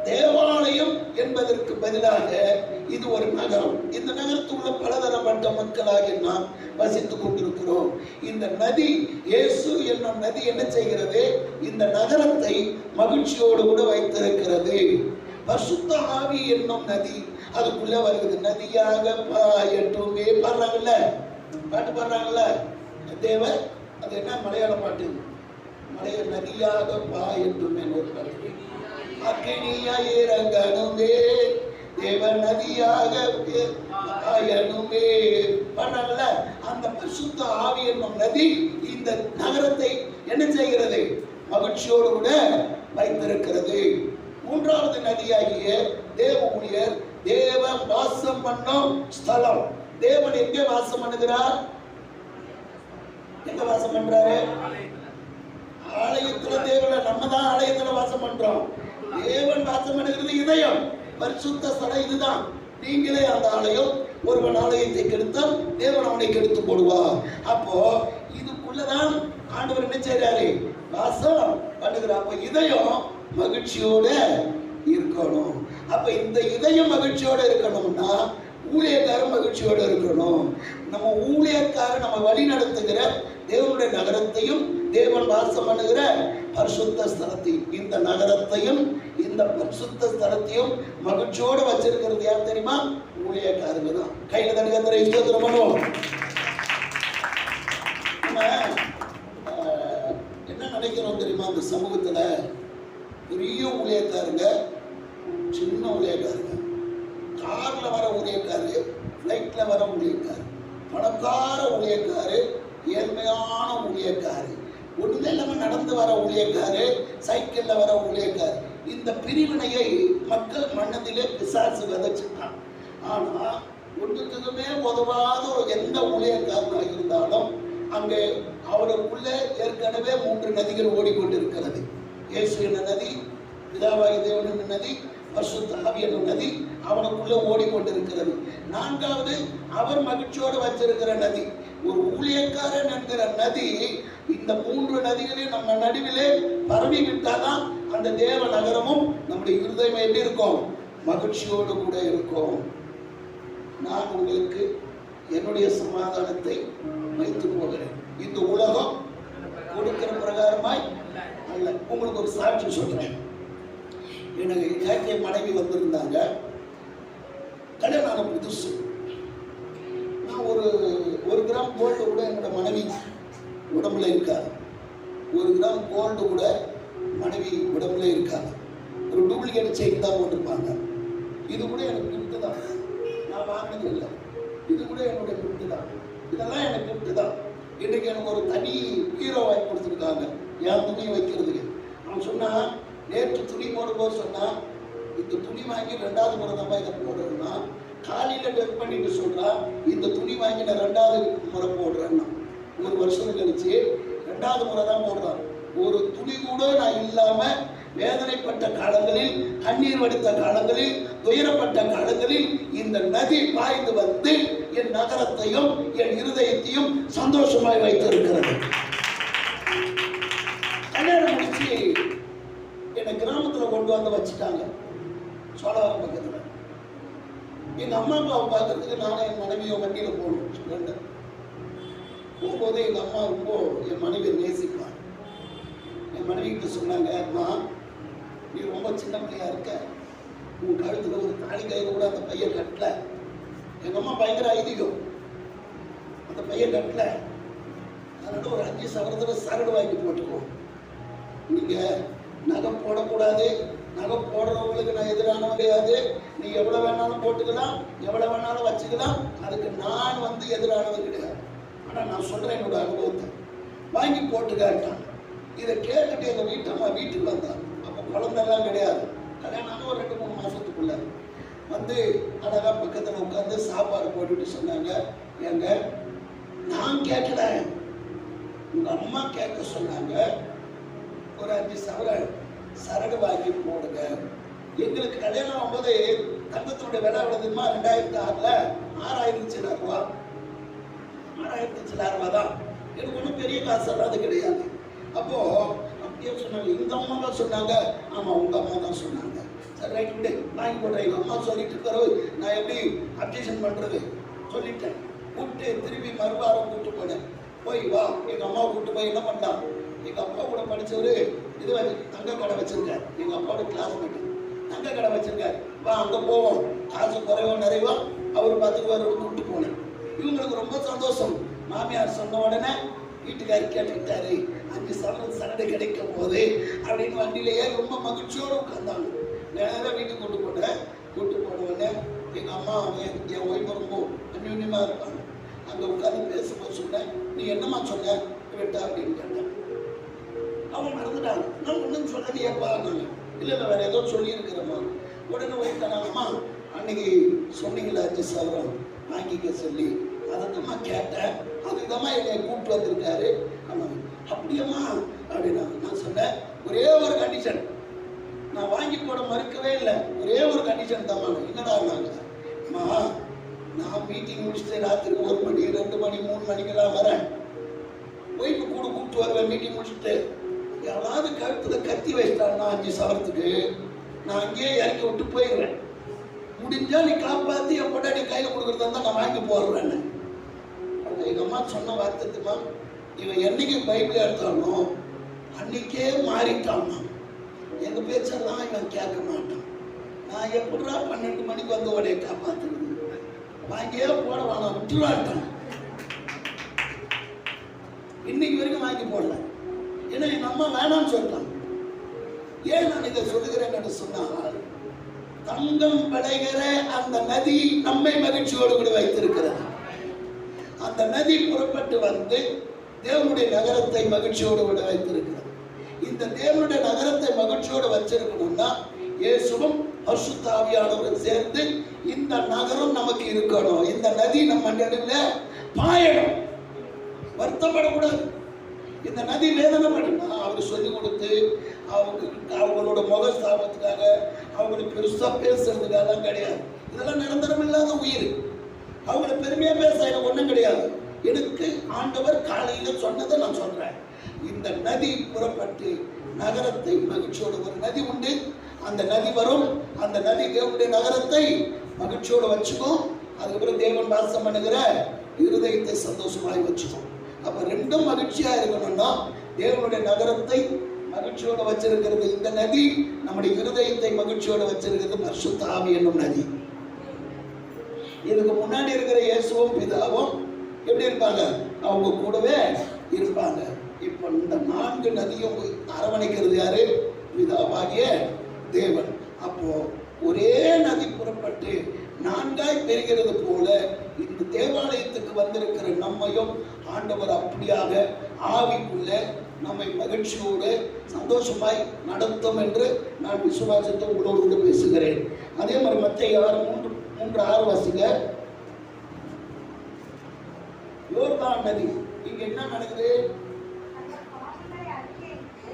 தேவாலயம் என்பதற்கு பதிலாக இது ஒரு நகரம். இந்த நகரத்துள்ள பலதரப்பட்ட மக்களாக நாம் வசித்துக் கொண்டிருக்கிறோம். இந்த நதி, இயேசு என்னும் நதி என்ன செய்கிறது? இந்த நகரத்தை மகிழ்ச்சியோடு கூட வைத்திருக்கிறது. பரிசுத்த ஆவி என்னும் நதி அதுக்குள்ள வருகிறது. நதியாக பாயட்டுமே பாடுறாங்கல்ல, பாட்டு பாடுறாங்கல்ல தேவ, அது என்ன மலையாள பாட்டு? மலைய நதியாக பாயட்டுமே, அக்கினியாய் இறங்கணுமே, தேவ நதியாக பாயணுமே பாடுறாங்கல்ல. அந்த பரிசுத்த ஆவி என்னும் நதி இந்த நகரத்தை என்ன செய்கிறது? மகிழ்ச்சியோடு கூட வைத்திருக்கிறது. மூன்றாவது நதியாகிய தேவ ஊழியர், தேவன் வாசம் பண்ணும் ஸ்தலம். தேவன் எங்கே வாசம் பண்ணுகிறார்? எங்க வாசம் பண்றாரு? ஆலயத்துல. தேவனை நம்ம தான் ஆலயத்துல வாசம் பண்றோம். தேவன் வாசம் பண்ணுகிறது இதயம், பரிசுத்த ஸ்தலம் இதுதான். நீங்களே அந்த ஆலயம். ஒருவன் ஆலயத்தை கெடுத்தால் தேவன் அவனை கெடுத்து போடுவார். அப்போ இதுக்குள்ளதான் ஆண்டவர் என்ன செய்யறாரு? வாசம் பண்ணுகிறார். அப்ப இதயம் மகிழ்ச்சியோட இருக்கணும். அப்ப இந்த இதயம் மகிழ்ச்சியோட இருக்கணும்னா ஊழியக்காரன் மகிழ்ச்சி மகிழ்ச்சியோடு இருக்கணும். நம்ம ஊழியக்காரர் நம்ம வழி நடத்துகிற தேவனுடைய நகரத்தையும் தேவன் வாசம் பண்ணுகிற பரிசுத்த ஸ்தலத்தையும், இந்த நகரத்தையும் இந்த பரிசுத்த ஸ்தலத்தையும் மகிழ்ச்சியோடு வச்சிருக்கிறது யார் தெரியுமா? ஊழியக்காரங்க தான். கையில தடுக்கத்தரை ஸ்தோத்திரம் பண்ணுவோம். நம்ம என்ன நினைக்கிறோம் தெரியுமா? இந்த சமூகத்துல பெரிய ஊழியக்காரங்க, சின்ன ஊழியக்காரங்க, கார்ல வர ஊழியக்காரு, ஃப்ளைட்ல வர ஊழியக்காரு, பணக்கார ஊழியக்காரு, ஏழ்மையான ஊழியக்காரு, ஒண்ணுமே இல்லாம நடந்து வர ஊழியக்காரு, சைக்கிள்ல வர ஊழியக்காரு. இந்த பிரிவினையை மக்கள் மனதிலே பிசாசு விதைச்சுட்டான். ஆனா ஒன்றுக்குமே உதவாத எந்த ஊழியக்காரனாக இருந்தாலும் அங்கே அவருக்குள்ள ஏற்கனவே 3 நதிகள் ஓடிக்கொண்டிருக்கிறது. இயேசு என்ற நதி, பிதாவாகிய தேவன் என்ற நதி, பரிசுத்த ஆவி என்ற நதி அவனுக்குள்ள ஓடிக்கொண்டிருக்கிறது. 4வது அவர் மகிழ்ச்சியோடு வச்சிருக்கிற நதி, ஒரு ஊழியக்காரன் என்கிற நதி. இந்த 3 நதிகளையும் நம்ம நடுவிலே பரவி விட்டாதான் அந்த தேவ நகரமும் நம்முடைய இருதயம் எப்படி இருக்கும்? மகிழ்ச்சியோடு கூட இருக்கும். நான் உங்களுக்கு என்னுடைய சமாதானத்தை வைத்து போகிறேன், இந்த உலகம் கொடுக்கிற பிரகாரமாய் அல்ல. உங்களுக்கு ஒரு சாட்சி சொல்றேன். எனக்கு மனைவி வந்திருந்தாங்க, கல்யாணம் புதுசு. நான் ஒரு கிராம் கோல்டு கூட என்னோட மனைவி உடம்புல இருக்காது. 1 கிராம் கோல்டு கூட மனைவி உடம்புல இருக்காது. ஒரு டூப்ளிகேட் செயின் தான் போட்டிருப்பாங்க. இது கூட எனக்கு கிஃப்ட் தான், நான் வாங்கினது இல்லை. இது கூட என்னுடைய கிஃப்ட் தான். இதெல்லாம் எனக்கு கிஃப்ட் தான். இன்றைக்கு எனக்கு ஒரு தனி ஹீரோ வாங்கி கொடுத்துருக்காங்க என் துணி வைக்கிறதுக்கு. அவன் சொன்னா, நேற்று துணி போடும்போது சொன்னா, இந்த துணி வாங்கி 2வது முறை தான் இதை போடுறேன்னா, காலையில் டெக் பண்ணிட்டு சொல்றா, இந்த துணி வாங்கி நான் 2வது முறை போடுறேன்னா. 1 வருஷம் கழிச்சு 2வது முறை தான் போடுறான். ஒரு துணி கூட நான் இல்லாம வேதனைப்பட்ட காலங்களில், கண்ணீர் வடித்த காலங்களில், துயரப்பட்ட காலங்களில் இந்த நதி பாய்ந்து வந்து என் நகரத்தையும் என் இருதயத்தையும் சந்தோஷமாய் வைத்திருக்கிறது. கல்யாணம் முடிச்சு என்னை கிராமத்துல கொண்டு வந்து வச்சுட்டாங்க, சோழவரம் பக்கத்துல. எங்க அம்மா அப்பாவை பார்க்கறதுக்கு நானும் என் மனைவியோ வண்டியில போகணும். போகும்போது எங்க அம்மா ரொம்ப என் மனைவியை நேசிப்பார். என் மனைவிக்கிட்ட சொன்னாங்க, அம்மா நீ ரொம்ப சின்ன பிள்ளையா இருக்க, உன் கழுத்துல ஒரு தாலி கயிறு கூட அந்த பையன் கட்டல. எங்க அம்மா பயங்கர ஐதீகம், அந்த பையன் கட்டல. அதனால ஒரு 5 சவரத்துல சரடு வாங்கி போட்டுக்கோ. நீங்க நகை போடக்கூடாது, நகை போடுறவங்களுக்கு நான் எதிரானவன் கிடையாது. நீ எவ்வளவு வேணாலும் போட்டுக்கலாம், எவ்வளவு வேணாலும் வச்சுக்கலாம், அதுக்கு நான் வந்து எதிரானவன் கிடையாது. ஆனா நான் சொல்றேன் என்னோட அனுபவத்தை. வாங்கி போட்டுக்காட்டான். இதை கேட்டுட்டு எங்க வீட்டம்மா வீட்டுக்கு வந்தான். அப்போ குழந்தைலாம் கிடையாது, கல்யாணம் ஒரு 2-3 மாசத்துக்குள்ள வந்து அழகா பக்கத்துல உட்காந்து சாப்பாடு போட்டுட்டு சொன்னாங்க, ஏங்க நான் கேட்கல, உங்க அம்மா கேட்க சொன்னாங்க, ஒரு 5 சவரன் சரடு வாங்கி போடுங்க. எங்களுக்கு கல்யாணம் ஆகும்போது தங்கத்தினுடைய விலை எவ்வளவுமா? 2006ல் 6000 சில்லறை ரூபா, 6000 சில்லறை ரூபா தான். எனக்கு ஒன்றும் பெரிய காசு எல்லாம் அது கிடையாது. அப்போ அப்படியே சொன்னாங்க. எங்க அம்மா தான் சொன்னாங்க. ஆமா உங்க அம்மா தான் சொன்னாங்க. சரி ரைட் விடு, வாங்கி போடுறேன். எங்க அம்மா சொல்லிட்டு பிறகு நான் எப்படி அப்ஜெக்ஷன் பண்றது? சொல்லிட்டேன். கூப்பிட்டு திருப்பி மறுவாரம் கூப்பிட்டு போனேன். போய் வா, எங்க அம்மாவை கூப்பிட்டு போய் என்ன பண்ணலாம், எங்க அப்பா கூட படிச்சவரு இது தங்க கடை வச்சிருக்காரு. எங்க அப்பாவோட கிளாஸ்மேட் தங்க கடை வச்சிருக்காரு. வா அங்க போவோம், காசு குறைவா நிறைவா அவர் பார்த்துக்குவாரு. கூப்பிட்டு போனேன். இவங்களுக்கு ரொம்ப சந்தோஷம். மாமியார் சொன்ன உடனே வீட்டுக்காரி கேட்டுக்கிட்டாரு, 5 சவரன் சரடு கிடைக்கும் போது அப்படின்னு வண்டியிலேயே ரொம்ப மகிழ்ச்சியோடு உட்கார்ந்தாங்க. நேராக வீட்டுக்கு கூட்டு போனேன். கூட்டு போன உடனே எங்க அம்மா என் ஒய்ஃப் ரொம்ப அந்யூன்யமா இருப்பாங்க. அங்க உட்காந்து பேசும்போது சொன்னேன், நீ என்னம்மா சொன்ன விட்டா அப்படின்னு கேட்டேன். அவங்க மறந்துட்டாங்க. நான் ஒன்றும் சொல்லலையப்பா. நாங்க இல்லை இல்லை வேற ஏதோ சொல்லி இருக்கிறோமா. உடனே ஒய்ஃப்டாங்கம்மா அன்னைக்கு சொன்னீங்களா 5 சவரம் வாங்கிக்க சொல்லி, அதுக்குமா கேட்டேன், அதுக்குதாம்மா என்னை கூப்பிட்டு வந்திருக்காரு. அப்படியம்மா அப்படின்னா நான் சொன்னேன், ஒரே ஒரு கண்டிஷன், நான் வாங்கி போட மறுக்கவே இல்லை, ஒரே ஒரு கண்டிஷன் தான். என்னடா அம்மா, நான் மீட்டிங் முடிச்சுட்டு ராத்திரி 1 மணி 2 மணி 3 மணிக்கெல்லாம் வரேன். ஒய்ஃபு கூட கூப்பிட்டு வருவேன். மீட்டிங் முடிச்சுட்டு யாராவது கழுத்துல கத்தி வச்சிட்டான்னா 5 சவரத்துக்கு நான் அங்கேயே இறக்கி விட்டு போயிடுவேன். முடிஞ்சா நீ காப்பாத்தி என் பொண்டாட்டி கையில கொடுக்கறதா தான் நான் வாங்கி போடுறேன்னு. எங்க அம்மா சொன்ன வார்த்தைமா, இவன் என்னைக்கு பைபிள் எடுத்தானோ அன்னைக்கே மாறிட்டான். எங்க பேச்செல்லாம் இவன் கேட்க மாட்டான். நான் எப்படா 12 மணிக்கு வந்து உடைய காப்பாத்துறது, வாங்கியே போட வேணாம் விட்டுருவான்ட்டான். இன்னைக்கு வரைக்கும் வாங்கி போடல. ஏன்னா எங்க அம்மா வேணாம்னு சொல்லிட்டான். ஏன் நான் இதை சொல்லுகிறேன்னு சொன்னால், தங்கம் விளைகிற அந்த நதி நம்மை மகிழ்ச்சியோடு கூட வைத்திருக்கிறது. அந்த நதி புறப்பட்டு வந்து தேவனுடைய நகரத்தை மகிழ்ச்சியோடு கூட வைத்திருக்கிறது. இந்த தேவனுடைய நகரத்தை மகிழ்ச்சியோடு வச்சிருக்கணும்னா இயேசுவும் பரிசுத்த ஆவியானவரும் சேர்ந்து இந்த நகரம் நமக்கு இருக்கணும். இந்த நதி நம்ம நடுவில் பாயணும், வருத்தப்படக்கூடாது. இந்த நதி வேதனைப்படுனா அவர் சொல்லிக் கொடுத்து அவங்களோட முகஸ்தாபத்துக்காக அவங்களுக்கு பெருசா பேசுறதுக்காக கிடையாது. இதெல்லாம் நிரந்தரம் இல்லாத உயிர். அவங்கள பெருமையா பேச எனக்கு ஒண்ணும் கிடையாது. எனக்கு ஆண்டவர் காலையில சொன்னதை நான் சொல்றேன். இந்த நதி புறப்பட்டு நகரத்தை மகிழ்ச்சியோடு, ஒரு நதி உண்டு, அந்த நதி வரும், அந்த நதி தேவனுடைய நகரத்தை மகிழ்ச்சியோடு வச்சுக்கும். அதுக்கப்புறம் தேவன் வாசம் பண்ணுகிற இருதயத்தை சந்தோஷமாய் வச்சுக்கும். அப்ப ரெண்டும் மகிழ்ச்சியா இருக்கணும்னா தேவனுடைய நகரத்தை மகிழ்ச்சியோட வச்சிருக்கிறது இந்த நதி, நம்முடைய இருதயத்தை மகிழ்ச்சியோட வச்சிருக்கிறது பரிசுத்த ஆவி என்னும் நதி. இதுக்கு முன்னாடி இருக்கிற இயேசுவும் பிதாவும் எப்படி இருப்பாங்க? அவங்க கூடவே இருப்பாங்க. இப்ப இந்த 4 நதியும் அரவணைக்கிறது யாரு? பிதாவாகிய தேவன். அப்போ ஒரே நதி புறப்பட்டு 4ஆய் பெறுகிறது போல இந்த தேவாலயத்துக்கு வந்திருக்கிற நம்மையும் ஆண்டவர் அப்படியாக ஆவிக்குள்ள நம்மை மகிழ்ச்சியோடு சந்தோஷமாய் நடத்தும் என்று நான் விசுவாசத்தை உங்களோடு கூட பேசுகிறேன். அதே மாதிரி மத்தேயு 6:3-6 வாசிங்க. யோர்தான் நதி, இங்க என்ன நடக்குது?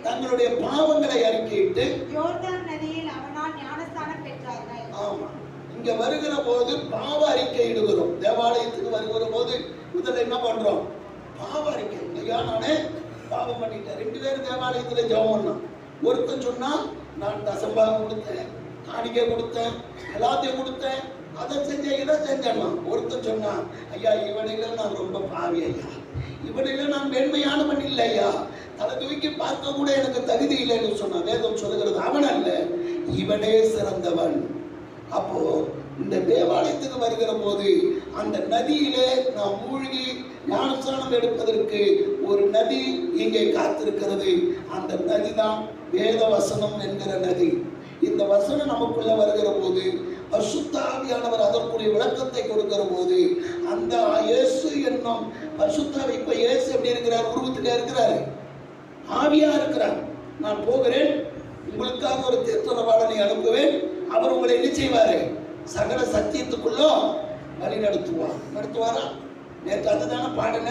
தங்களுடைய பாவங்களை அறிக்கையிட்டு யோர்தான் நதியில் அவனால் ஞானஸ்நானம் பெற்றார்கள். ஆமா, இங்க வருகிற போது பாவ அறிக்கை இடுகிறோம். தேவாலயத்துக்கு வருகிற போது முதல்ல என்ன பண்றோம்? பாவ அறிக்கை. ஐயா நானே பாவம் பண்ணிட்டேன். 2 பேரும் தேவாலயத்துல ஜெபம் பண்ணோம். ஒருத்தன் சொன்னா நான் தசம்பாகம் கொடுத்தேன், காணிக்கை கொடுத்தேன், எல்லாத்தையும் கொடுத்தேன், அதை செஞ்சேன், இதை செஞ்சேன்னா. ஒருத்தன் சொன்னான், ஐயா இவனில நான் ரொம்ப பாவி ஐயா, இவனில நான் வெண்மையானவன் இல்லை ஐயா, தலை தூக்கி பார்க்க கூட எனக்கு தகுதி இல்லைன்னு சொன்னான். வேதம் சொல்லுகிறது அவன் அல்ல, இவனே சிறந்தவன். அப்போ இந்த தேவாலயத்துக்கு வருகிற போது அந்த நதியிலே நாம் மூழ்கி ஞானஸ்நானம் எடுப்பதற்கு ஒரு நதி இங்கே காத்திருக்கிறது. அந்த நதி தான் வேத வசனம் என்கிற நதி. இந்த வசனம் நமக்குள்ள வருகிற போது பரிசுத்த ஆவியானவர் அதற்குரிய விளக்கத்தை கொடுக்கிற போது அந்த இயேசு என்னும் பரிசுத்த ஆவி, இப்ப இயேசு எப்படி இருக்கிறார்? உருவத்திலே இருக்கிறாரு, ஆவியா இருக்கிறார். நான் போகிறேன், உங்களுக்காக ஒரு தீர்த்தரவாளனை அனுப்புவேன், அவர் உங்களை என்ன செய்வாரு? சகல சத்தியத்துக்குள்ள வழி நடத்துவாரா? நேற்று அதுதானே பாடின,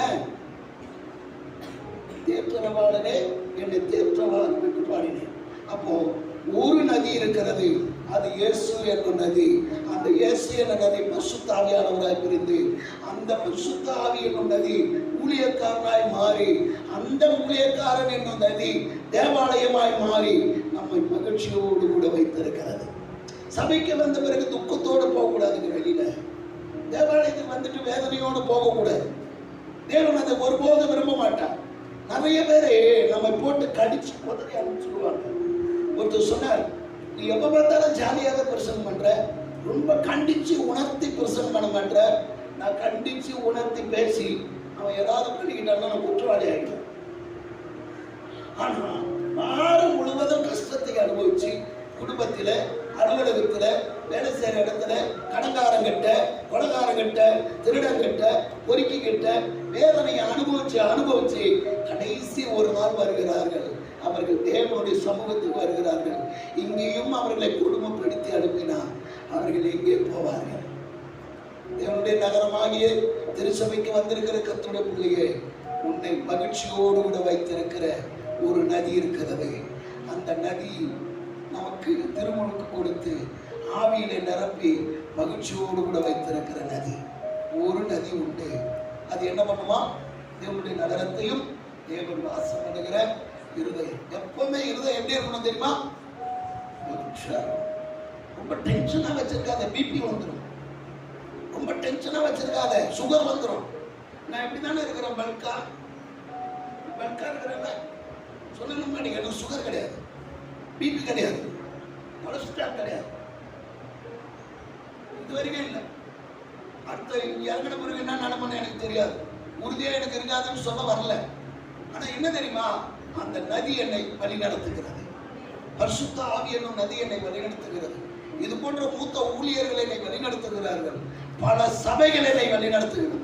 தேற்றரவாளனே என்னை தேற்றவாளன் என்று பாடினேன். அப்போ ஒரு நதி இருக்கிறது, அது இயேசு என்னும் நதி. அந்த இயேசு என்ற நதி பரிசுத்த ஆவியானவராய் பிரிந்து அந்த பரிசுத்த ஆவி என்னும் நதி ஊழியக்காரனாய் மாறி அந்த ஊழியக்காரன் என்னும் நதி தேவாலயமாய் மாறி நம்மை மகிழ்ச்சியோடு கூட வைத்திருக்கிறது. சபைக்கு வந்த பிறகு துக்கத்தோடு போகக்கூடாதுங்க. வெளியில தேவாலயத்துக்கு வந்துட்டு வேதனையோடு போகக்கூடாது. தேவன் அதை ஒருபோதும் விரும்ப மாட்டான். நிறைய பேரை நம்ம போட்டு கடிச்சு உதறி அனுப்பிச்சுடுவாங்க. ஒருத்தர் சொன்னார், நீ எப்ப பார்த்தாலும் ஜாலியாக பிரசங்கம் பண்ற, ரொம்ப கண்டிச்சு உணர்த்தி பிரசங்கம் பண்ண மாட்ட. நான் கண்டிச்சு உணர்த்தி பேசி அவன் ஏதாவது பண்ணிக்கிட்டான்னா நான் குற்றவாளி ஆகிட்டேன். ஆனா வாரம் முழுவதும் கஷ்டத்தை அனுபவிச்சு குடும்பத்தில, அலுவலகத்துல, வேலை செய்யற இடத்துல, கடங்காரங்கிட்ட, கொலகாரங்கிட்ட, திருடங்கிட்ட, பொறுக்கிக்கிட்ட வேதனையை அனுபவிச்சு கடைசி ஒரு நாள் வருகிறார்கள். அவர்கள் தேவனுடைய சமூகத்துக்கு வருகிறார்கள். இங்கேயும் அவர்களை குடும்பப்படுத்தி அனுப்பினார். அவர்கள் எங்கே போவார்கள்? தேவனுடைய நகரமாகிய திருச்சபைக்கு வந்திருக்கிற கர்த்தருடைய பிள்ளையே, உன்னை மகிழ்ச்சியோடு கூட வைத்திருக்கிற ஒரு நதி இருக்கிறது. அந்த நதி நமக்கு திருமுழுக்கு கொடுத்து ஆவியிலே நிரப்பி மகிழ்ச்சியோடு கூட வைத்திருக்கிற நதி. ஒரு நதி உண்டு. அது என்ன பண்ணுமா? தேவனுடைய நகரத்தையும் தேவன் வாசம் பண்ணுகிற இருதயம். எப்பவுமே இருதயம் எப்படி இருக்கணும் தெரியுமா? ரொம்ப டென்ஷனா வச்சிருக்காத, பிபி வந்துடும். ரொம்ப டென்ஷனா வச்சிருக்காத, சுகர் வந்துடும். நான் எப்படி தானே இருக்கிறேன், பல்கா இருக்கிறேன்ல. சொல்லணுமா நீங்க, எனக்கு சுகர் கிடையாது, பிபி கிடையாது, கொலஸ்ட்ரால் கிடையாது, இது வரைக்கும் இல்லை. அடுத்த இறங்கின பிறகு என்ன நடக்கும்னு எனக்கு தெரியாது, உறுதியா எனக்கு இருக்காதுன்னு சொல்ல வரல. ஆனா என்ன தெரியுமா, அந்த நதி என்னை வழி நடத்துகிறது. பரிசுத்த ஆவி என்னும் நதி என்னை வழிநடத்துகிறது. இது போன்ற மூத்த ஊழியர்கள் என்னை வழிநடத்துகிறார்கள். பல சபைகள் என்னை வழிநடத்துகிறது.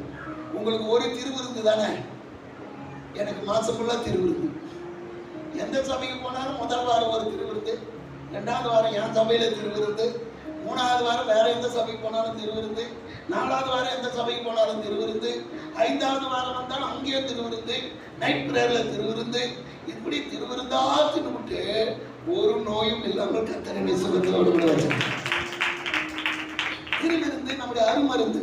உங்களுக்கு ஒரு திருவிருந்து தானே, எனக்கு மாசம் ஃபுல்லா திருவிருந்து. எந்த சபைக்கு போனாலும் முதல் வாரம் ஒரு திருவிருந்து, 2வது வாரம் என் சபையில திருவிருந்து, 3வது வாரம் வேற எந்த சபைக்கு போனாலும் திருவிருந்து, 4வது வாரம் எந்த சபைக்கு போனாலும் திருவிருந்து, 5வது வாரம் வந்தாலும் அங்கேயும் திருவிருந்து, நைட் பிரேயர்ல திருவிருந்து. இப்படி திருவிருந்தா தின்னுட்டு ஒரு நோயும் இல்லாமல் கர்த்தரை நேசத்தோடு கூட வச்சிருக்கோம். திருவிருந்து நம்முடைய அருமருந்து.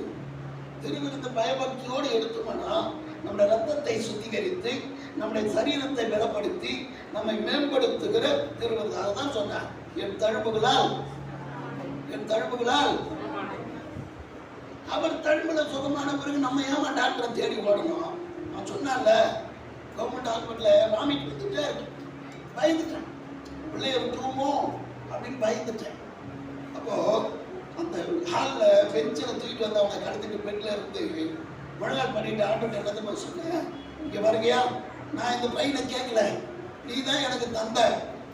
திருவிருந்து பயபக்தியோடு எடுத்தோம்னா நம்முடைய ரத்தத்தை சுத்திகரித்து நம்முடைய சரீரத்தை பலப்படுத்தி நம்மை மேம்படுத்துகிற திருவிருந்து. அதான் சொன்னார், என் தழும்புகளால் அவர் தழும்புல சுகமான பிறகு நம்ம ஏமா டாக்டரை தேடி ஓடணும்? நான் சொன்னால கவர்மெண்ட் ஹாஸ்பிட்டலில் வாமிட் வந்துட்டே இருக்கு, பயந்துட்டேன், பிள்ளைய விட்டுருவோமோ அப்படின்னு பயந்துட்டேன். அப்போ அந்த ஹாலில் பெஞ்சில் தூக்கிட்டு வந்து அவனை கடத்திட்டு பெட்டில் இருந்து முழங்கால் பண்ணிட்டு ஆட்டோட்ட என்னதுமா சொன்னேன், இங்கே வருகையா, நான் இந்த பையனை கேட்கல, நீ தான் எனக்கு தந்த,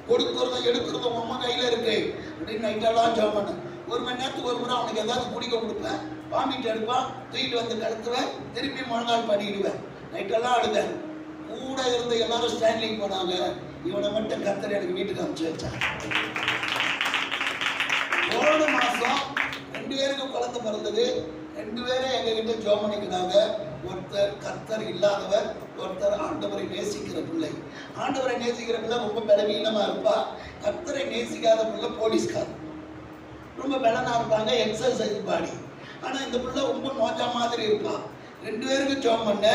கொடுக்கறதும் எடுக்கிறதும் அம்மா கையில் இருக்கு அப்படின்னு நைட்டெல்லாம் ஜெபம் பண்ணேன். 1 மணி நேரத்துக்கு ஒரு முறை அவனுக்கு ஏதாவது குடிக்க கொடுப்பேன், வாமிட் எடுப்பான், தூக்கிட்டு வந்து கடத்துவேன், திருப்பி முழங்கால் பண்ணிடுவேன். நைட்டெல்லாம் அழுதேன். கூட இருந்து எல்லாரும் ஸ்டாண்ட்லிங் போனாங்க, இவனை மட்டும் கர்த்தர் எனக்கு வீட்டுக்கு அனுப்பிச்சு வச்சான். போன மாசம் 2 பேருக்கு குழந்தை பிறந்தது. 2 பேரும் எங்ககிட்ட ஜெபம் பண்ணிக்கிறாங்க. ஒருத்தர் கர்த்தர் இல்லாதவர், ஒருத்தர் ஆண்டவரை நேசிக்கிற பிள்ளை. ஆண்டவரை நேசிக்கிற பிள்ளை ரொம்ப பலவீனமா இருப்பா, கர்த்தரை நேசிக்காத பிள்ளை போலீஸ்கார், ரொம்ப பலனா இருப்பாங்க, எக்ஸசைஸ் பாடி. ஆனா இந்த பிள்ளை ரொம்ப மோஜா மாதிரி இருப்பா. 2 பேருக்கு ஜெபம் பண்ண,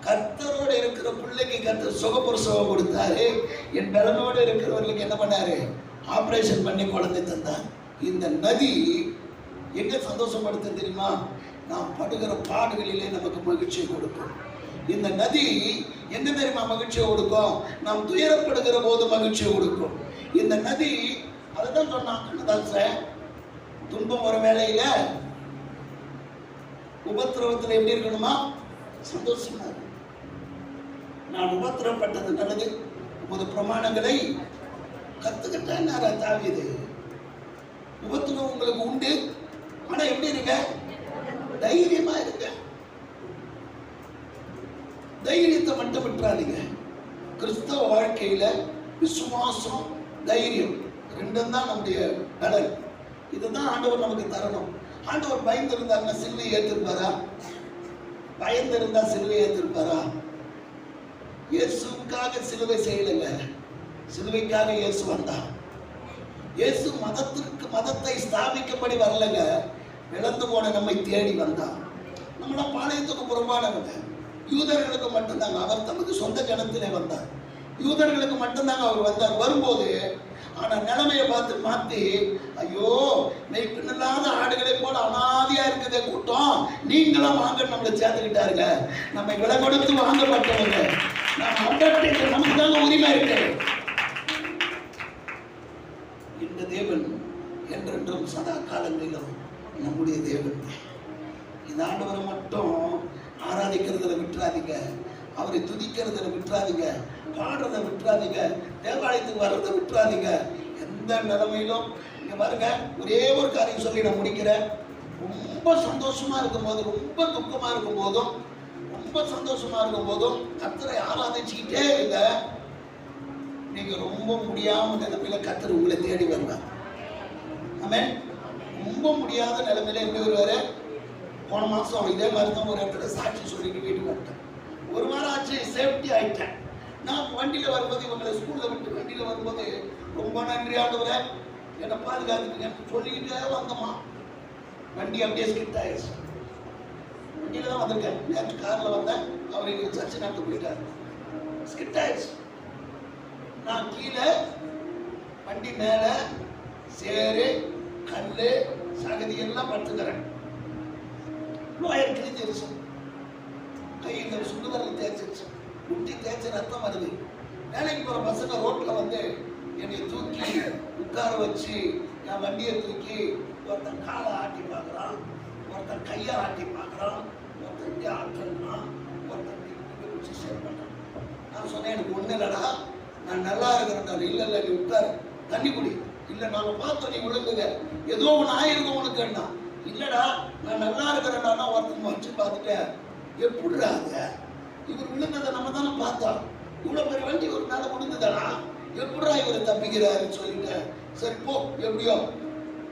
கர்த்தரோடு இருக்கிற பிள்ளைக்கு கர்த்தர் சுகப்பிரசவம் கொடுத்தாரு. என் பலனோடு இருக்கிறவர்களுக்கு என்ன பண்ணாரு, ஆபரேஷன் பண்ணி குழந்தை தந்தார். இந்த நதி எங்க சந்தோஷப்படுத்த தெரியுமா, நாம் படுகிற பாடுகளிலே நமக்கு மகிழ்ச்சியை கொடுக்கும். இந்த நதி எங்க தெரியுமா மகிழ்ச்சியை கொடுக்கும், நாம் துயரப்படுகிற போது மகிழ்ச்சியை கொடுக்கும். இந்த நதி அதுதான் சொன்னான் கண்ணதாசன், துன்பம் ஒரு வேளையில உபத்திரவத்தில் எப்படி இருக்கணுமா, சந்தோஷமா இருக்கு. நான் உபத்திரப்பட்டது நல்லது, உமது பிரமாணங்களை கத்துக்கிட்டேன். தாவீது, உபத்திரம் உங்களுக்கு உண்டு, ஆனா எப்படி இருங்க, தைரியமா இருங்க. தைரியத்தை மட்டும் விட்டுறாதீங்க. கிறிஸ்தவ வாழ்க்கையில விசுவாசம், தைரியம் 2 தான் நம்முடைய பலன். இதுதான் ஆண்டவர் நமக்கு தரணும். ஆண்டவர் பயந்து இருந்தாருன்னா சிலுவை ஏற்றிருப்பாரா? பயந்து இருந்தா சிலுவை ஏற்றிருப்பாரா? இயேசுக்காக சிலுவை செய்யலைங்க, சிலுவைக்காக இயேசு வந்தார். இயேசு மதத்தை ஸ்தாபிக்கப்படி வரலங்க, இழந்து போன நம்மை தேடி வந்தார். நம்மள பாளையத்துக்கு புறம்பானவங்க, யூதர்களுக்கு மட்டும்தாங்க அவர் தமது சொந்த ஜனத்திலே வந்தார். யூதர்களுக்கு மட்டும்தாங்க அவர் வந்தார். வரும்போது ஆனா நிலைமையை பார்த்து மாத்தி, ஐயோ மெய்ப்பில்லாத ஆடுகளை போல அனாதியா இருக்குதே கூட்டம், நீங்களும் வாங்க நம்மளை சேர்த்துக்கிட்டாருங்க. நம்ம விலை கொடுத்து வாங்கப்பட்டவங்க, நமக்கு தாங்க உரிமை இருக்கு. இந்த தேவன் என்றென்றும் சதா காலங்களிலும் நம்முடைய தேவன். இந்த ஆண்டவரை மட்டும் ஆராதிக்கிறதுல விட்டுறாதீங்க, அவரை துதிக்கிறதுல விட்டுறாதீங்க, பாடுறதை விட்டுறாதீங்க, தேவாலயத்துக்கு வர்றதை விட்டுறாதீங்க. எந்த நிலைமையிலும் இங்க பாருங்க, ஒரே ஒரு காரியம் சொல்லி நான் முடிக்கிறேன். ரொம்ப சந்தோஷமா இருக்கும் போது, ரொம்ப துக்கமா இருக்கும் போதும், ரொம்ப சந்தோஷமா இருக்கும் போதும் கர்த்தரை ஆராதிச்சுக்கிட்டே இருங்க. நீங்க ரொம்ப முடியாம நிலைமையில கர்த்தர் உங்களை தேடி வருவார். ஆமென். ரொம்ப முடியாத நிலைமையில எப்படி வருவாரு? போன மாசம் இதே மாதிரி தான் ஒரு இடத்துல சாட்சி சொல்லிட்டு வீட்டுக்கு வந்துட்டேன். 1 வாரம் ஆச்சு, சேஃப்டி ஆயிட்டேன். நான் வண்டியில வரும்போது, இவங்களை ஸ்கூல்ல விட்டு வண்டியில வரும்போது, ரொம்ப நன்றி ஆண்டவரே என்னை பாதுகாத்துக்கீங்க சொல்லிக்கிட்டே வந்தோமா, வண்டி அப்படியே ஸ்கிட் ஆயிடுச்சு. வண்டியில தான் வந்திருக்கேன், நேற்று கார்ல வந்தேன், அவர் இங்க சர்ச்சை நடத்த போயிட்டார், ஸ்கிட் ஆயிடுச்சு. நான் கீழே, வண்டி மேல, சேரு கல்லு சகதி எல்லாம் படுத்துக்கிறேன். லோயர் கிழிஞ்சிருச்சு, கையில் சுடுவரில் தேய்ச்சிருச்சு, முட்டி தேய்ச்சி ரத்தம் வருது. வேலைக்கு போற பசங்க ரோட்ல வந்து என்னை தூக்கி உட்கார வச்சு என் வண்டியை தூக்கி ஒருத்தன் காலை ஆட்டி பார்க்குறான், ஒருத்தன் கையை ஆட்டி பார்க்குறான், ஒருத்தன் இங்கே ஆட்டுறான், ஒருத்தன் வச்சு ஷேர் பண்ணுறான். நான் சொன்னேன், எனக்கு ஒன்றும் இல்லைடா, நான் நல்லா இருக்கிறேன். இல்லை இல்லை, நீ உட்காரு, தண்ணி குடி. இல்லை நாங்கள் பார்த்தோம் நீ விழுந்துங்க, ஏதோ ஒன்று ஆயிருக்கும் உனக்குன்னா. இல்லைடா நான் நல்லா இருக்கிறேன்னா ஒருத்தன் வச்சு பார்த்துட்டேன். எப்படிடாங்க இவர் விழுந்ததை நம்ம தானே பார்த்தோம், இவ்வளோ பெரிய வண்டி ஒரு மேலே விழுந்துதானா, எப்படிடா இவர் தப்பிக்கிறாருன்னு சொல்லிட்டேன். சரி போ எப்படியோ.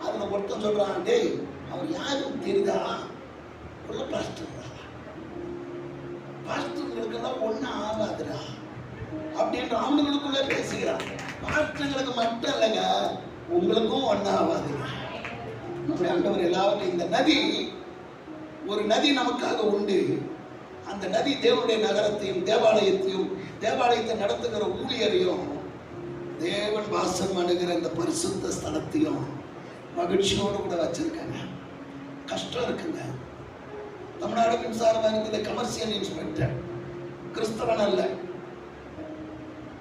அதில் ஒருத்தன் சொல்கிறான், டேய் அவர் யாருன்னு தெரியுதா, உள்ள பாஸ்டர், பாஸ்டர்களுக்கெல்லாம் ஒன்றும் ஆகாதுடா அப்படின்ற அவங்களுக்குள்ள பேசுகிறான். பாஸ்டர்களுக்கு மட்டும் இல்லைங்க, உங்களுக்கும் ஒன்றும் ஆகாதுங்க. நம்முடைய ஆண்டவர் எல்லாவற்றையும், இந்த நதி ஒரு நதி நமக்காக உண்டு. அந்த நதி தேவனுடைய நகரத்தையும் தேவாலயத்தையும் தேவாலயத்தை நடத்துகிற ஊழியரையும் தேவன் வாசம் அணுகிற இந்த பரிசுத்த ஸ்தலத்தையும் மகிழ்ச்சியோடு கூட வச்சிருக்காங்க. கஷ்டம் இருக்குங்க. தமிழ்நாடு மின்சார வாரியத்தில் கமர்ஷியல் இன்ஸ்பெக்டர், கிறிஸ்தவன் அல்ல,